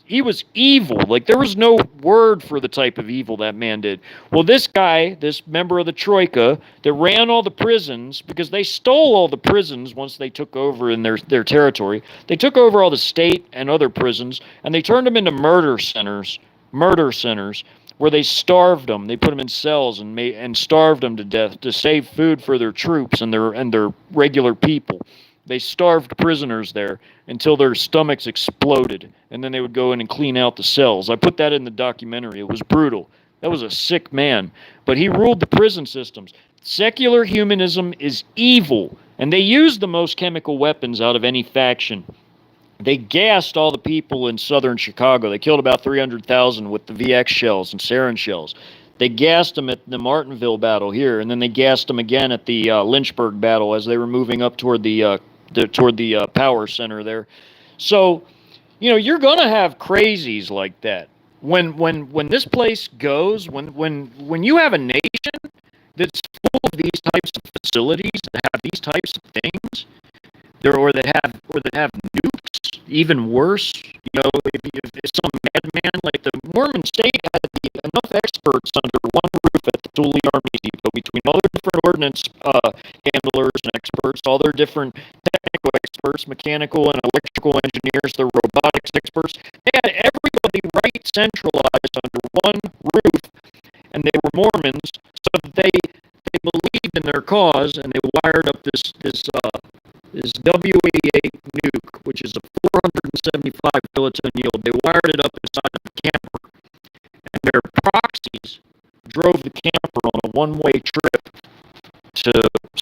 he was evil. Like, there was no word for the type of evil that man did. Well, this guy, this member of the Troika that ran all the prisons, because they stole all the prisons once they took over in their territory. They took over all the state and other prisons, and they turned them into murder centers where they starved them. They put them in cells and starved them to death to save food for their troops and their regular people. They starved prisoners there until their stomachs exploded, and then they would go in and clean out the cells. I put that in the documentary. It was brutal. That was a sick man, but he ruled the prison systems. Secular humanism is evil, and they used the most chemical weapons out of any faction. They gassed all the people in southern Chicago. They killed about 300,000 with the VX shells and sarin shells. They gassed them at the Martinville battle here, and then they gassed them again at the Lynchburg battle as they were moving up toward the power center there. So, you know, you're gonna have crazies like that. When this place goes, when you have a nation that's full of these types of facilities that have these types of things, or that have nukes, even worse. You know, if some madman like the Mormon State had enough experts under one roof at the Thule Army Depot, between all their different ordnance handlers and experts, all their different technical experts, mechanical and electrical engineers, their robotics experts. They had everybody right centralized under one roof, and they were Mormons, so they believed in their cause, and they wired up this W88 nuke, which is a 475 kiloton yield. They wired it up inside of a camper, and their proxies drove the camper on a one-way trip to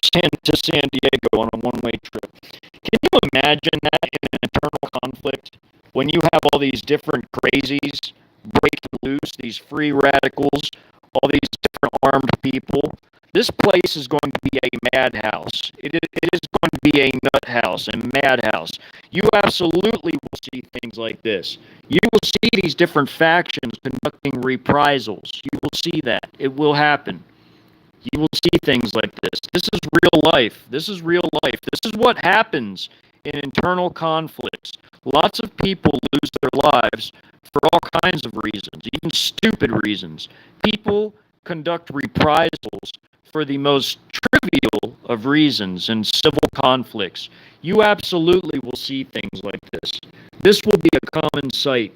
San Diego on a one-way trip. Can you imagine that in an internal conflict? When you have all these different crazies breaking loose, these free radicals, all these different armed people, this place is going to be a madhouse. It is going to be a nut house, a madhouse. You absolutely will see things like this. You will see these different factions conducting reprisals. You will see that. It will happen. You will see things like this. This is real life. This is real life. This is what happens in internal conflicts. Lots of people lose their lives for all kinds of reasons, even stupid reasons. People conduct reprisals for the most trivial of reasons in civil conflicts. You absolutely will see things like this. This will be a common sight.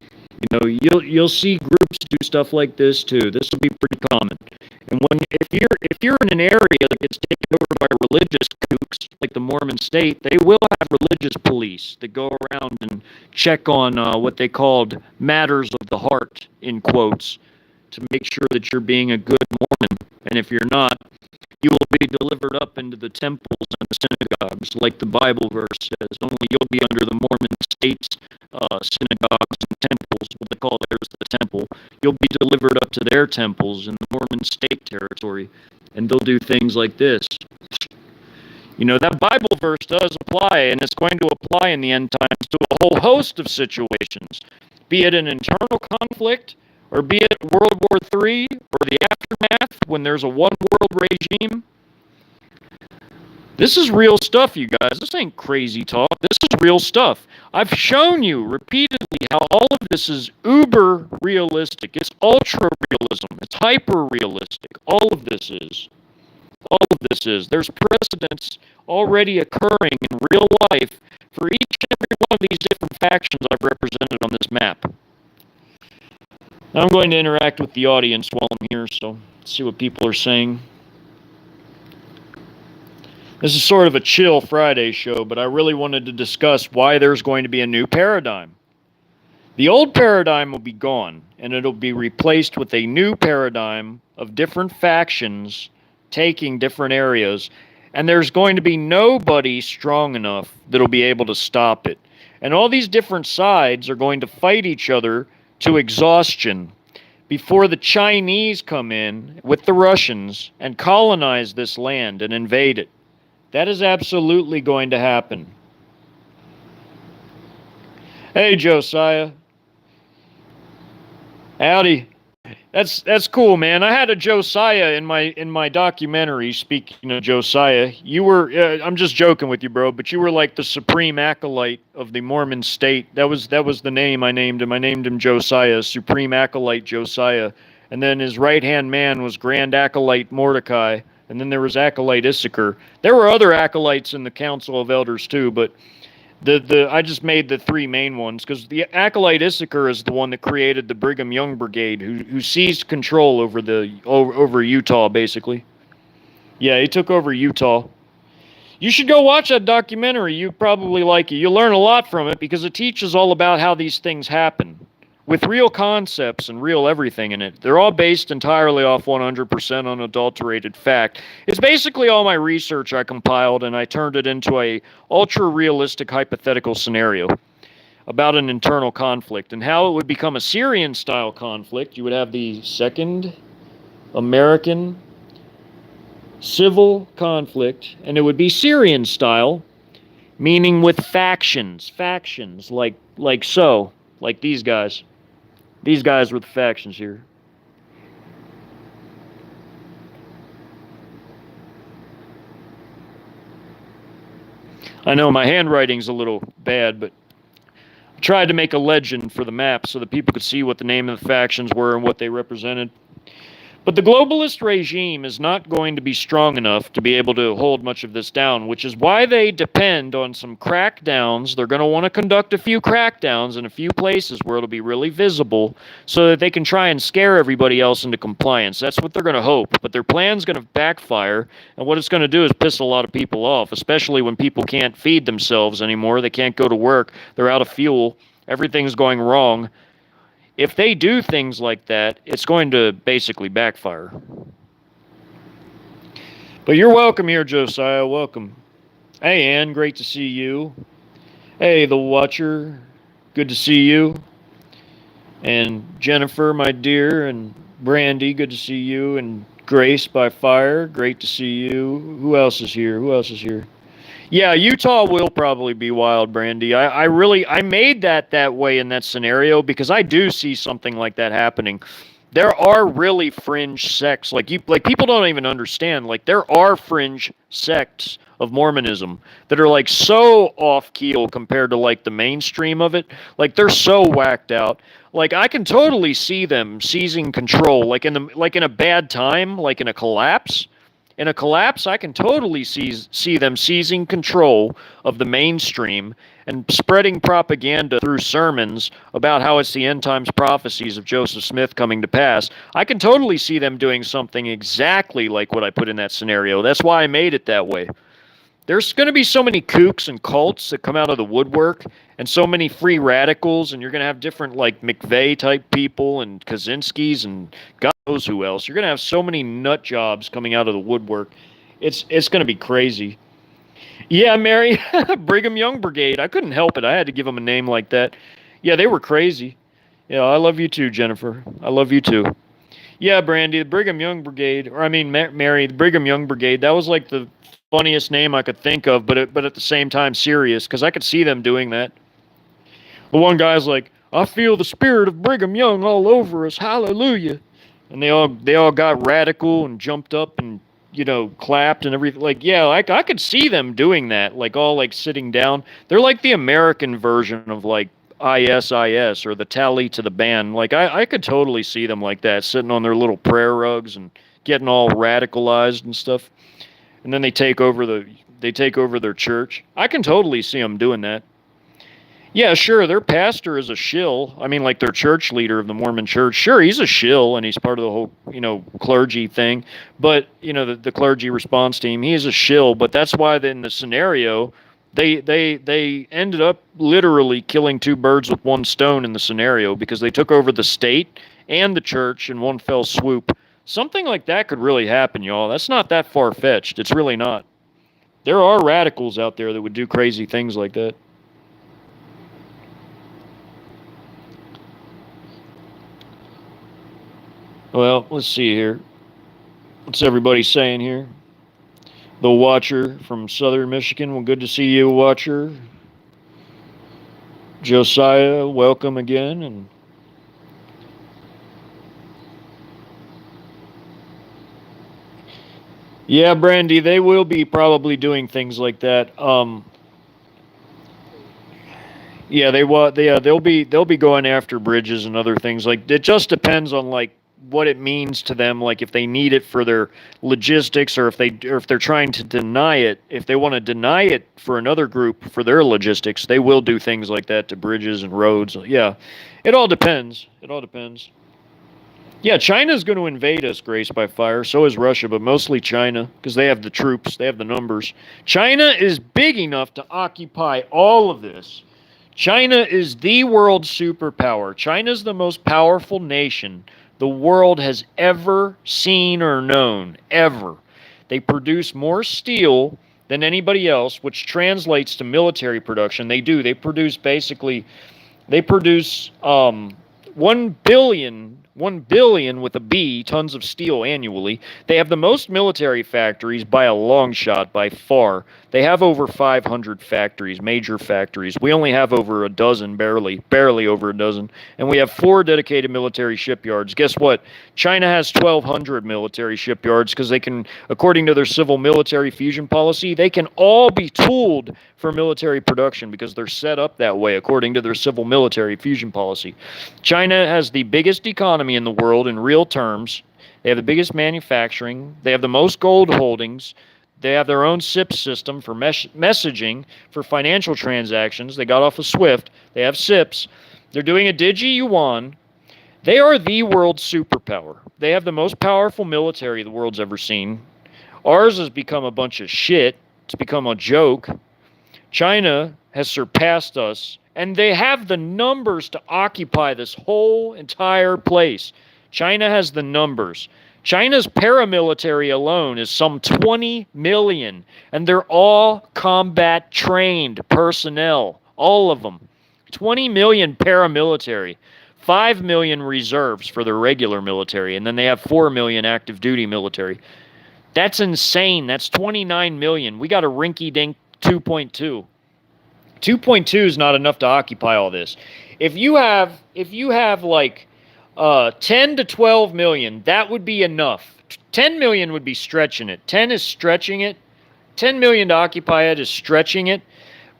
You know, you'll see groups do stuff like this too. This will be pretty common. And if you're in an area that gets taken over by religious kooks, like like the Mormon state, they will have religious police that go around and check on what they called matters of the heart, in quotes, to make sure that you're being a good Mormon. And if you're not, you will be delivered up into the temples and the synagogues, like the Bible verse says. Only you'll be under the Mormon state's synagogues and temples, what they call theirs the temple. You'll be delivered up to their temples in the Mormon state territory, and they'll do things like this. You know, that Bible verse does apply, and it's going to apply in the end times to a whole host of situations, be it an internal conflict, or be it World War III, or the aftermath, when there's a one-world regime. This is real stuff, you guys. This ain't crazy talk. This is real stuff. I've shown you repeatedly how all of this is uber realistic. It's ultra realism. It's hyper realistic. All of this is. All of this is. There's precedents already occurring in real life for each and every one of these different factions I've represented on this map. I'm going to interact with the audience while I'm here, so let's see what people are saying. This is sort of a chill Friday show, but I really wanted to discuss why there's going to be a new paradigm. The old paradigm will be gone, and it'll be replaced with a new paradigm of different factions taking different areas, and there's going to be nobody strong enough that'll be able to stop it. And all these different sides are going to fight each other to exhaustion before the Chinese come in with the Russians and colonize this land and invade it. That is absolutely going to happen. Hey, Josiah. Howdy. That's cool, man. I had a Josiah in my documentary. Speaking of Josiah, you were I'm just joking with you, bro, but you were like the supreme acolyte of the Mormon state. That was the name I named him. I named him Josiah, supreme acolyte Josiah. And then his right-hand man was Grand Acolyte Mordecai, and then there was Acolyte Issachar. There were other acolytes in the Council of Elders too, but I just made the three main ones because the Acolyte Issachar is the one that created the Brigham Young Brigade, who seized control over Utah, basically. Yeah, he took over Utah. You should go watch that documentary. You probably like it. You'll learn a lot from it because it teaches all about how these things happen with real concepts and real everything in it. They're all based entirely off 100% unadulterated fact. It's basically all my research I compiled, and I turned it into a ultra-realistic hypothetical scenario about an internal conflict and how it would become a Syrian-style conflict. You would have the Second American Civil Conflict, and it would be Syrian-style, meaning with factions, like so, like these guys. These guys were the factions here. I know my handwriting's a little bad, but I tried to make a legend for the map so that people could see what the name of the factions were and what they represented. But the globalist regime is not going to be strong enough to be able to hold much of this down, which is why they depend on some crackdowns. They're going to want to conduct a few crackdowns in a few places where it'll be really visible so that they can try and scare everybody else into compliance. That's what they're going to hope. But their plan's going to backfire, and what it's going to do is piss a lot of people off, especially when people can't feed themselves anymore. They can't go to work. They're out of fuel. Everything's going wrong. If they do things like that, it's going to basically backfire. But you're welcome here, Josiah. Welcome. Hey, Ann. Great to see you. Hey, the Watcher. Good to see you. And Jennifer, my dear, and Brandy. Good to see you. And Grace by Fire. Great to see you. Who else is here? Yeah, Utah will probably be wild, Brandy. I made that way in that scenario because I do see something like that happening. There are really fringe sects, like people don't even understand. Like there are fringe sects of Mormonism that are like so off keel compared to like the mainstream of it. Like they're so whacked out. Like I can totally see them seizing control, like in a bad time, like in a collapse. In a collapse, I can totally see them seizing control of the mainstream and spreading propaganda through sermons about how it's the end times prophecies of Joseph Smith coming to pass. I can totally see them doing something exactly like what I put in that scenario. That's why I made it that way. There's going to be so many kooks and cults that come out of the woodwork, and so many free radicals, and you're going to have different like McVeigh type people and Kaczynskis and God knows who else. You're going to have so many nut jobs coming out of the woodwork. It's going to be crazy. Yeah, Mary, Brigham Young Brigade. I couldn't help it. I had to give them a name like that. Yeah, they were crazy. Yeah, I love you too, Jennifer. I love you too. Yeah, Brandy, the Brigham Young Brigade, or I mean, Mary, the Brigham Young Brigade. That was like the funniest name I could think of, but at the same time serious, because I could see them doing that. The one guy's like, "I feel the spirit of Brigham Young all over us, hallelujah," and they all got radical and jumped up and clapped and everything. Like, yeah, I could see them doing that, like all like sitting down. They're like the American version of like ISIS or the tally to the band. Like I could totally see them like that, sitting on their little prayer rugs and getting all radicalized and stuff. And then they take over their church. I can totally see them doing that. Yeah, sure, their pastor is a shill. I mean, like their church leader of the Mormon church. Sure, he's a shill and he's part of the whole, clergy thing. But, the clergy response team, he is a shill. But that's why in the scenario, they ended up literally killing two birds with one stone in the scenario, because they took over the state and the church in one fell swoop. Something like that could really happen, y'all. That's not that far-fetched. It's really not. There are radicals out there that would do crazy things like that. Well, let's see here. What's everybody saying here? The Watcher from Southern Michigan. Well, good to see you, Watcher. Josiah, welcome again. And yeah, Brandy, they will be probably doing things like that. Yeah, they'll be going after bridges and other things. Like, it just depends on like what it means to them, like if they need it for their logistics, or if they're trying to deny it. If they want to deny it for another group for their logistics, they will do things like that to bridges and roads. Yeah, it all depends. It all depends. Yeah, China's going to invade us, Grace by Fire. So is Russia, but mostly China, because they have the troops, they have the numbers. China is big enough to occupy all of this. China is the world superpower. China's the most powerful nation the world has ever seen or known, ever. They produce more steel than anybody else, which translates to military production. They do. They produce 1 billion with a B tons of steel annually. They have the most military factories by a long shot, by far. They have over 500 factories, major factories. We only have over a dozen, barely over a dozen. And we have 4 dedicated military shipyards. Guess what? China has 1,200 military shipyards, because they can, according to their civil military fusion policy, they can all be tooled for military production, because they're set up that way according to their civil military fusion policy. China has the biggest economy in the world in real terms. They have the biggest manufacturing. They have the most gold holdings. They have their own SIP system for messaging for financial transactions. They got off of SWIFT. They have SIPs. They're doing a digi-yuan. They are the world superpower. They have the most powerful military the world's ever seen. Ours has become a bunch of shit. It's become a joke. China has surpassed us, and they have the numbers to occupy this whole entire place. China has the numbers. China's paramilitary alone is some 20 million, and they're all combat-trained personnel, all of them. 20 million paramilitary, 5 million reserves for their regular military, and then they have 4 million active-duty military. That's insane. That's 29 million. We got a rinky-dink 2.2. 2.2 is not enough to occupy all this. If you have like 10 to 12 million, that would be enough. 10 million would be stretching it. 10 is stretching it. 10 million to occupy it is stretching it.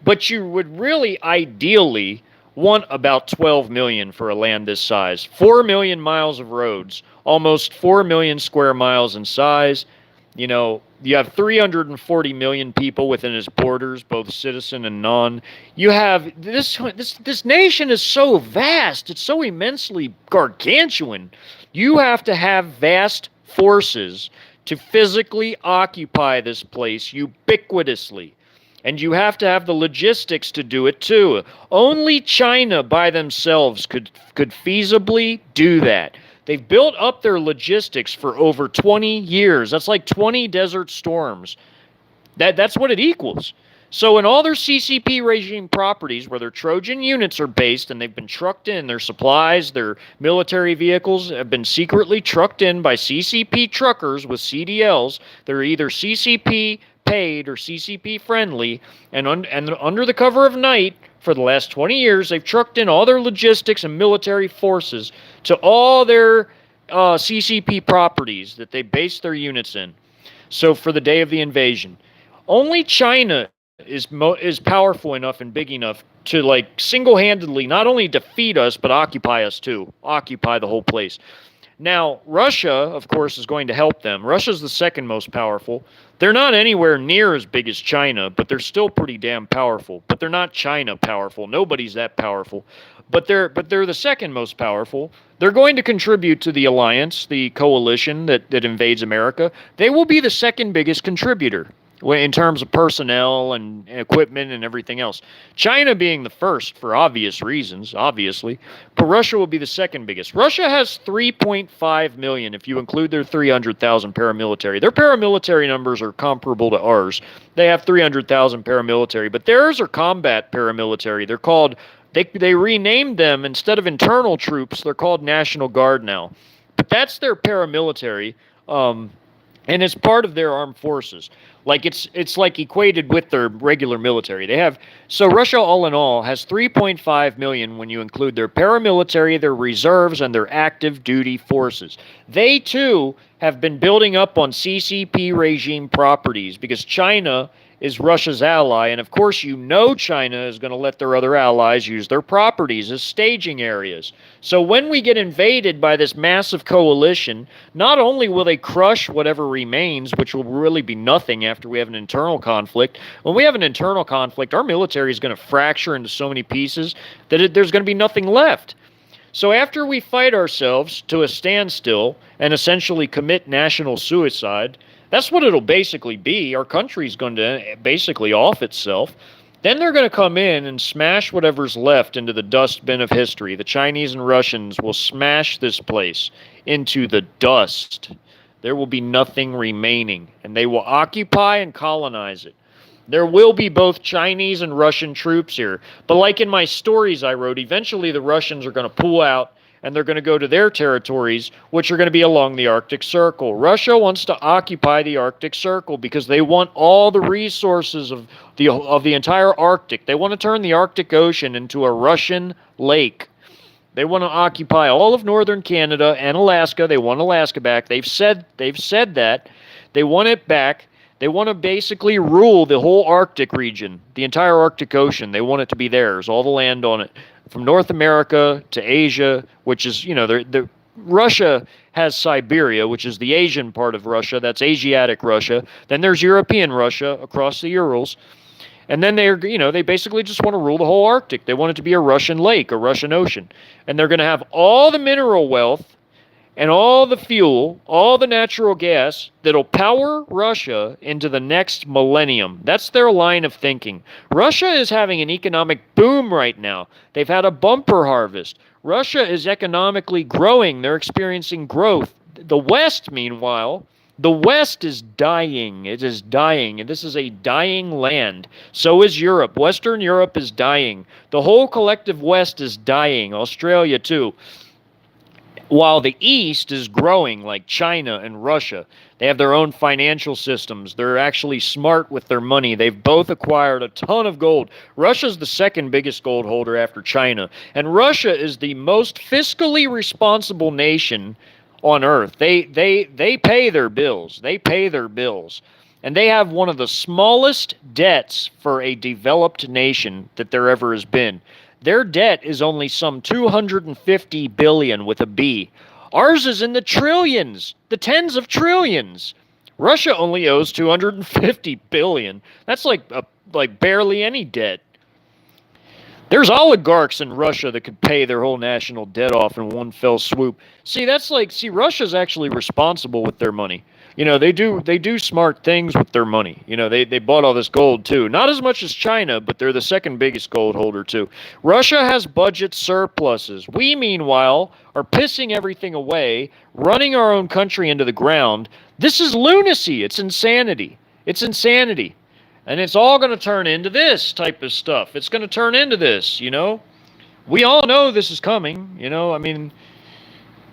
But you would really ideally want about 12 million for a land this size. 4 million miles of roads, almost 4 million square miles in size. You have 340 million people within its borders, both citizen and non. You have this nation is so vast, it's so immensely gargantuan. You have to have vast forces to physically occupy this place ubiquitously. And you have to have the logistics to do it too. Only China by themselves could feasibly do that. They've built up their logistics for over 20 years. That's like 20 desert storms. That's what it equals. So in all their CCP regime properties where their Trojan units are based and they've been trucked in, their supplies, their military vehicles have been secretly trucked in by CCP truckers with CDLs. They're either CCP paid or CCP friendly, and under the cover of night for the last 20 years, they've trucked in all their logistics and military forces to all their CCP properties that they base their units in. So for the day of the invasion, only China is powerful enough and big enough to like single-handedly not only defeat us but occupy us too, occupy the whole place. Now, Russia, of course, is going to help them. Russia's the second most powerful. They're not anywhere near as big as China, but they're still pretty damn powerful. But they're not China powerful. Nobody's that powerful. But they're the second most powerful. They're going to contribute to the alliance, the coalition that invades America. They will be the second biggest contributor in terms of personnel and equipment and everything else. China being the first for obvious reasons, obviously, but Russia will be the second biggest. Russia has 3.5 million if you include their 300,000 paramilitary. Their paramilitary numbers are comparable to ours. They have 300,000 paramilitary, but theirs are combat paramilitary. They're called, they renamed them, instead of internal troops, they're called National Guard now. But that's their paramilitary, and it's part of their armed forces. Like it's like equated with their regular military. They have, so Russia all in all has 3.5 million when you include their paramilitary, their reserves, and their active duty forces. They too have been building up on CCP regime properties because China is Russia's ally, and of course you know China is going to let their other allies use their properties as staging areas. So when we get invaded by this massive coalition, not only will they crush whatever remains, which will really be nothing after we have an internal conflict. When we have an internal conflict, our military is going to fracture into so many pieces that there's going to be nothing left. So after we fight ourselves to a standstill and essentially commit national suicide, that's what it'll basically be. Our country's going to basically off itself. Then they're going to come in and smash whatever's left into the dustbin of history. The Chinese and Russians will smash this place into the dust. There will be nothing remaining, and they will occupy and colonize it. There will be both Chinese and Russian troops here. But like in my stories I wrote, eventually the Russians are going to pull out and they're going to go to their territories, which are going to be along the Arctic Circle. Russia wants to occupy the Arctic Circle because they want all the resources of the entire Arctic. They want to turn the Arctic Ocean into a Russian lake. They want to occupy all of northern Canada and Alaska. They want Alaska back. They've said that. They want it back. They want to basically rule the whole Arctic region, the entire Arctic Ocean. They want it to be theirs, all the land on it. From North America to Asia, which is, Russia has Siberia, which is the Asian part of Russia. That's Asiatic Russia. Then there's European Russia across the Urals. And then they basically just want to rule the whole Arctic. They want it to be a Russian lake, a Russian ocean. And they're going to have all the mineral wealth and all the fuel, all the natural gas that'll power Russia into the next millennium. That's their line of thinking. Russia is having an economic boom right now. They've had a bumper harvest. Russia is economically growing. They're experiencing growth. The West, meanwhile, the West is dying. It is dying, and this is a dying land. So is Europe. Western Europe is dying. The whole collective West is dying. Australia, too. While the East is growing, like China and Russia. They have their own financial systems. They're actually smart with their money. They've both acquired a ton of gold. Russia's the second biggest gold holder after China. And Russia is the most fiscally responsible nation on Earth. They pay their bills. They pay their bills. And they have one of the smallest debts for a developed nation that there ever has been. Their debt is only some 250 billion with a B. Ours is in the trillions, the tens of trillions. Russia only owes 250 billion. That's like barely any debt. There's oligarchs in Russia that could pay their whole national debt off in one fell swoop. See, Russia's actually responsible with their money. they do smart things with their money. They bought all this gold too. Not as much as China, but they're the second biggest gold holder too. Russia has budget surpluses. We, meanwhile, are pissing everything away, running our own country into the ground. This is lunacy. It's insanity. It's insanity. And it's all going to turn into this type of stuff. It's going to turn into this. We all know this is coming. I mean,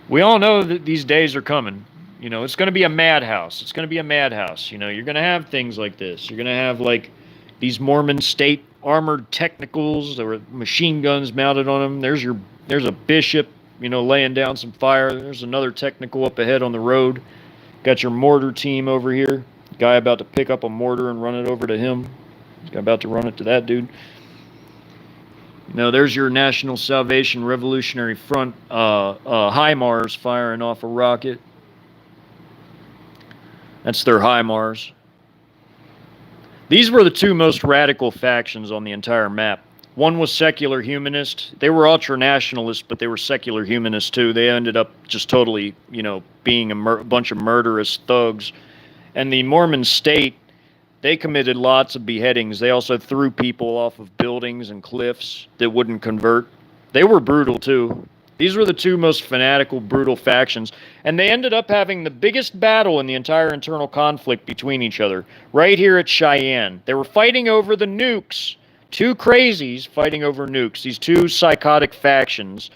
we all know that these days are coming. It's going to be a madhouse. It's going to be a madhouse. You're going to have things like this. You're going to have, like, these Mormon state armored technicals or machine guns mounted on them. There's a bishop, laying down some fire. There's another technical up ahead on the road. Got your mortar team over here. Guy about to pick up a mortar and run it over to him. He's about to run it to that dude. There's your National Salvation Revolutionary Front HIMARS firing off a rocket. That's their HIMARS. These were the two most radical factions on the entire map. One was secular humanist. They were ultra-nationalists, but they were secular humanists too. They ended up just totally, being a bunch of murderous thugs. And the Mormon state, they committed lots of beheadings. They also threw people off of buildings and cliffs that wouldn't convert. They were brutal too. These were the two most fanatical, brutal factions. And they ended up having the biggest battle in the entire internal conflict between each other, right here at Cheyenne. They were fighting over the nukes. Two crazies fighting over nukes. These two psychotic factions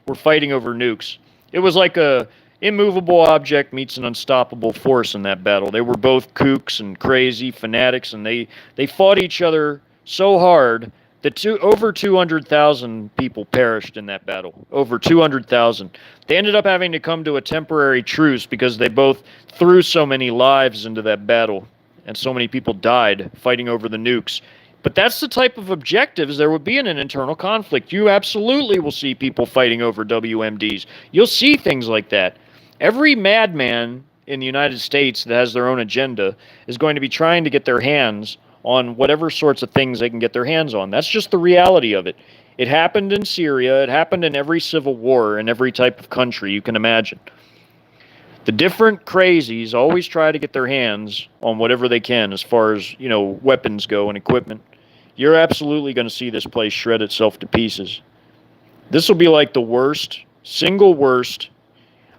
were fighting over nukes. It was like a immovable object meets an unstoppable force in that battle. They were both kooks and crazy fanatics, and they fought each other so hard that over 200,000 people perished in that battle. Over 200,000. They ended up having to come to a temporary truce because they both threw so many lives into that battle, and so many people died fighting over the nukes. But that's the type of objectives there would be in an internal conflict. You absolutely will see people fighting over WMDs. You'll see things like that. Every madman in the United States that has their own agenda is going to be trying to get their hands on whatever sorts of things they can get their hands on. That's just the reality of it. It happened in Syria. It happened in every civil war in every type of country you can imagine. The different crazies always try to get their hands on whatever they can as far as, weapons go and equipment. You're absolutely going to see this place shred itself to pieces. This will be like the worst, single worst,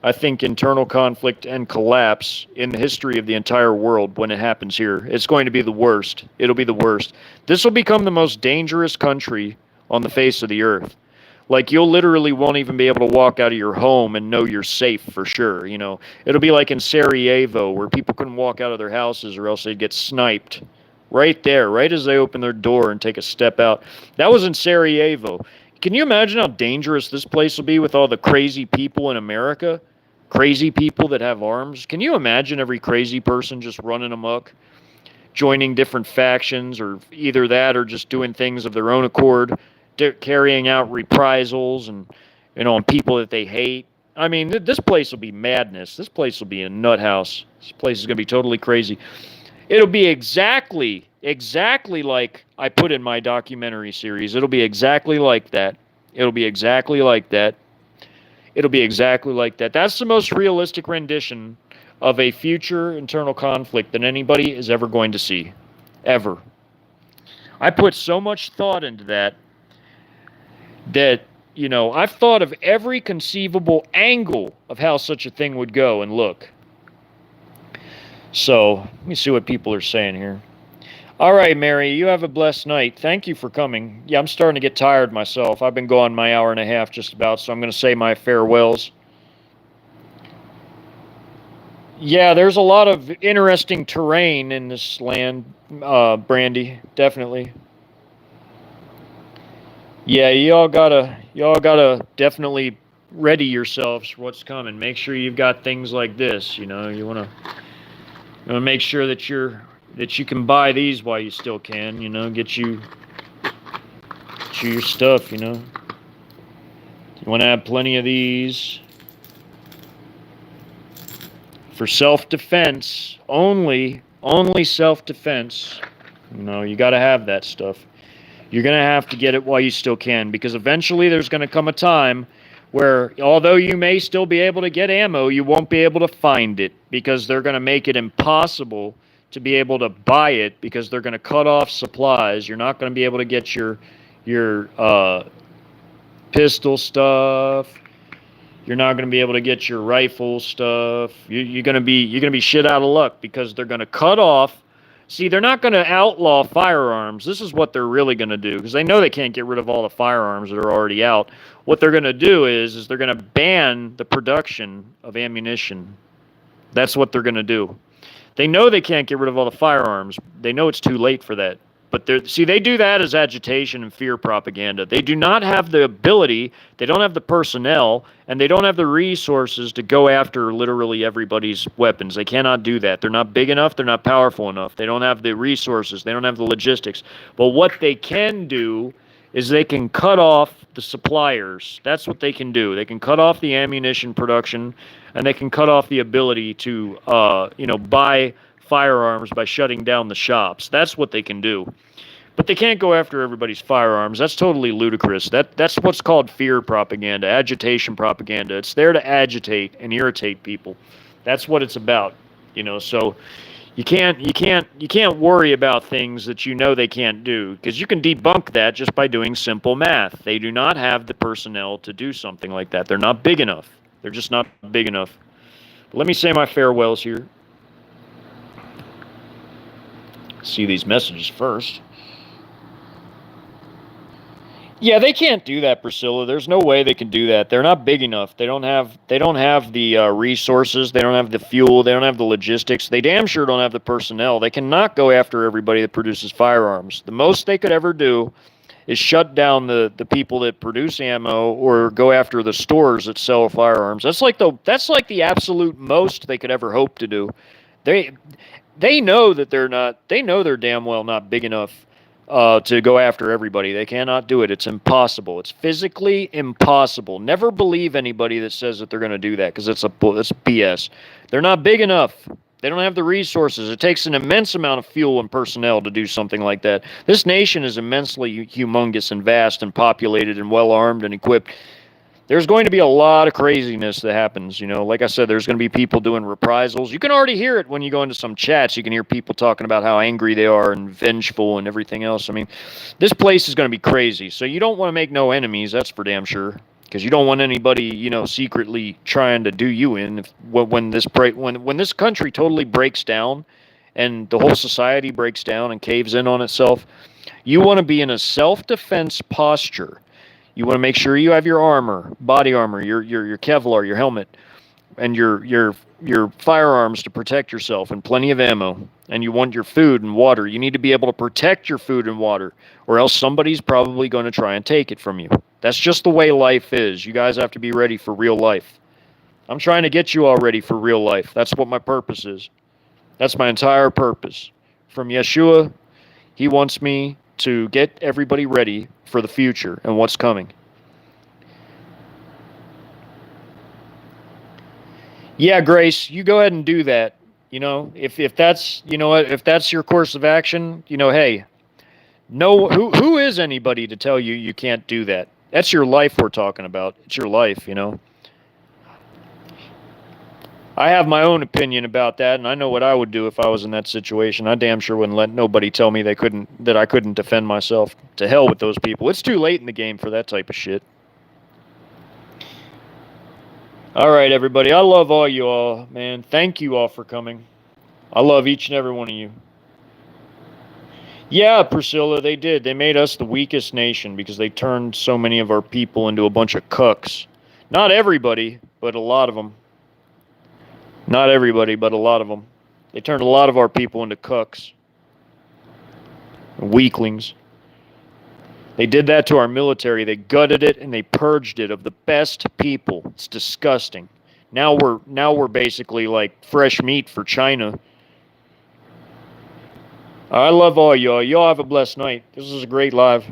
I think, internal conflict and collapse in the history of the entire world when it happens here. It's going to be the worst. It'll be the worst. This will become the most dangerous country on the face of the earth. Like, you'll literally won't even be able to walk out of your home and know you're safe for sure. It'll be like in Sarajevo, where people couldn't walk out of their houses or else they'd get sniped. Right there, right as they open their door and take a step out. That was in Sarajevo. Can you imagine how dangerous this place will be with all the crazy people in America? Crazy people that have arms? Can you imagine every crazy person just running amok, joining different factions, or either that or just doing things of their own accord, carrying out reprisals and, on people that they hate? I mean, this place will be madness. This place will be a nut house. This place is going to be totally crazy. It'll be exactly like I put in my documentary series. It'll be exactly like that. It'll be exactly like that. It'll be exactly like that. That's the most realistic rendition of a future internal conflict that anybody is ever going to see. Ever. I put so much thought into that, I've thought of every conceivable angle of how such a thing would go and look. So, let me see what people are saying here. All right, Mary, you have a blessed night. Thank you for coming. Yeah, I'm starting to get tired myself. I've been gone my hour and a half just about, so I'm going to say my farewells. Yeah, there's a lot of interesting terrain in this land, Brandy, definitely. Yeah, y'all gotta definitely ready yourselves for what's coming. Make sure you've got things like this. You want to make sure that you can buy these while you still can. Get you your stuff. You want to have plenty of these for self-defense only. Only self-defense. You got to have that stuff. You're going to have to get it while you still can, because eventually there's going to come a time where although you may still be able to get ammo, you won't be able to find it because they're going to make it impossible to be able to buy it because they're going to cut off supplies. You're not going to be able to get your pistol stuff. You're not going to be able to get your rifle stuff. You're going to be shit out of luck because they're going to cut off. See, they're not going to outlaw firearms. This is what they're really going to do because they know they can't get rid of all the firearms that are already out. What they're going to do is they're going to ban the production of ammunition. That's what they're going to do. They know they can't get rid of all the firearms. They know it's too late for that. But they do that as agitation and fear propaganda. They do not have the ability, they don't have the personnel, and they don't have the resources to go after literally everybody's weapons. They cannot do that. They're not big enough. They're not powerful enough. They don't have the resources. They don't have the logistics. But what they can do is they can cut off the suppliers. That's what they can do. They can cut off the ammunition production, and they can cut off the ability to, buy firearms by shutting down the shops. That's what they can do. But they can't go after everybody's firearms. That's totally ludicrous. That's what's called fear propaganda, agitation propaganda. It's there to agitate and irritate people. That's what it's about. So you can't worry about things that you know they can't do because you can debunk that just by doing simple math. They do not have the personnel to do something like that. They're not big enough. They're just not big enough. But let me say my farewells here. See these messages first. Yeah, they can't do that, Priscilla. There's no way they can do that. They're not big enough. They don't have the resources. They don't have the fuel. They don't have the logistics. They damn sure don't have the personnel. They cannot go after everybody that produces firearms. The most they could ever do is shut down the people that produce ammo or go after the stores that sell firearms. That's like the absolute most they could ever hope to do. They know that they're damn well not big enough to go after everybody. They cannot do it. It's impossible. It's physically impossible. Never believe anybody that says that they're going to do that because it's BS. They're not big enough. They don't have the resources. It takes an immense amount of fuel and personnel to do something like that. This nation is immensely humongous and vast and populated and well-armed and equipped. There's going to be a lot of craziness that happens. Like I said, there's going to be people doing reprisals. You can already hear it when you go into some chats. You can hear people talking about how angry they are and vengeful and everything else. I mean, this place is going to be crazy. So you don't want to make no enemies, that's for damn sure. Because you don't want anybody, secretly trying to do you in. When this country totally breaks down and the whole society breaks down and caves in on itself, you want to be in a self-defense posture. You want to make sure you have your armor, body armor, your Kevlar, your helmet, and your firearms to protect yourself, and plenty of ammo. And you want your food and water. You need to be able to protect your food and water, or else somebody's probably going to try and take it from you. That's just the way life is. You guys have to be ready for real life. I'm trying to get you all ready for real life. That's what my purpose is. That's my entire purpose. From Yeshua, he wants me to get everybody ready for the future and what's coming. Yeah, Grace, you go ahead and do that. If that's if that's your course of action, hey, no, who is anybody to tell you you can't do that? That's your life we're talking about. It's your life, I have my own opinion about that, and I know what I would do if I was in that situation. I damn sure wouldn't let nobody tell me that I couldn't defend myself. To hell with those people. It's too late in the game for that type of shit. All right, everybody. I love all you all, man. Thank you all for coming. I love each and every one of you. Yeah, Priscilla, they did. They made us the weakest nation because they turned so many of our people into a bunch of cucks. Not everybody, but a lot of them. Not everybody, but a lot of them. They turned a lot of our people into cucks. Weaklings. They did that to our military. They gutted it and they purged it of the best people. It's disgusting. Now we're basically like fresh meat for China. I love all y'all. Y'all have a blessed night. This is a great live.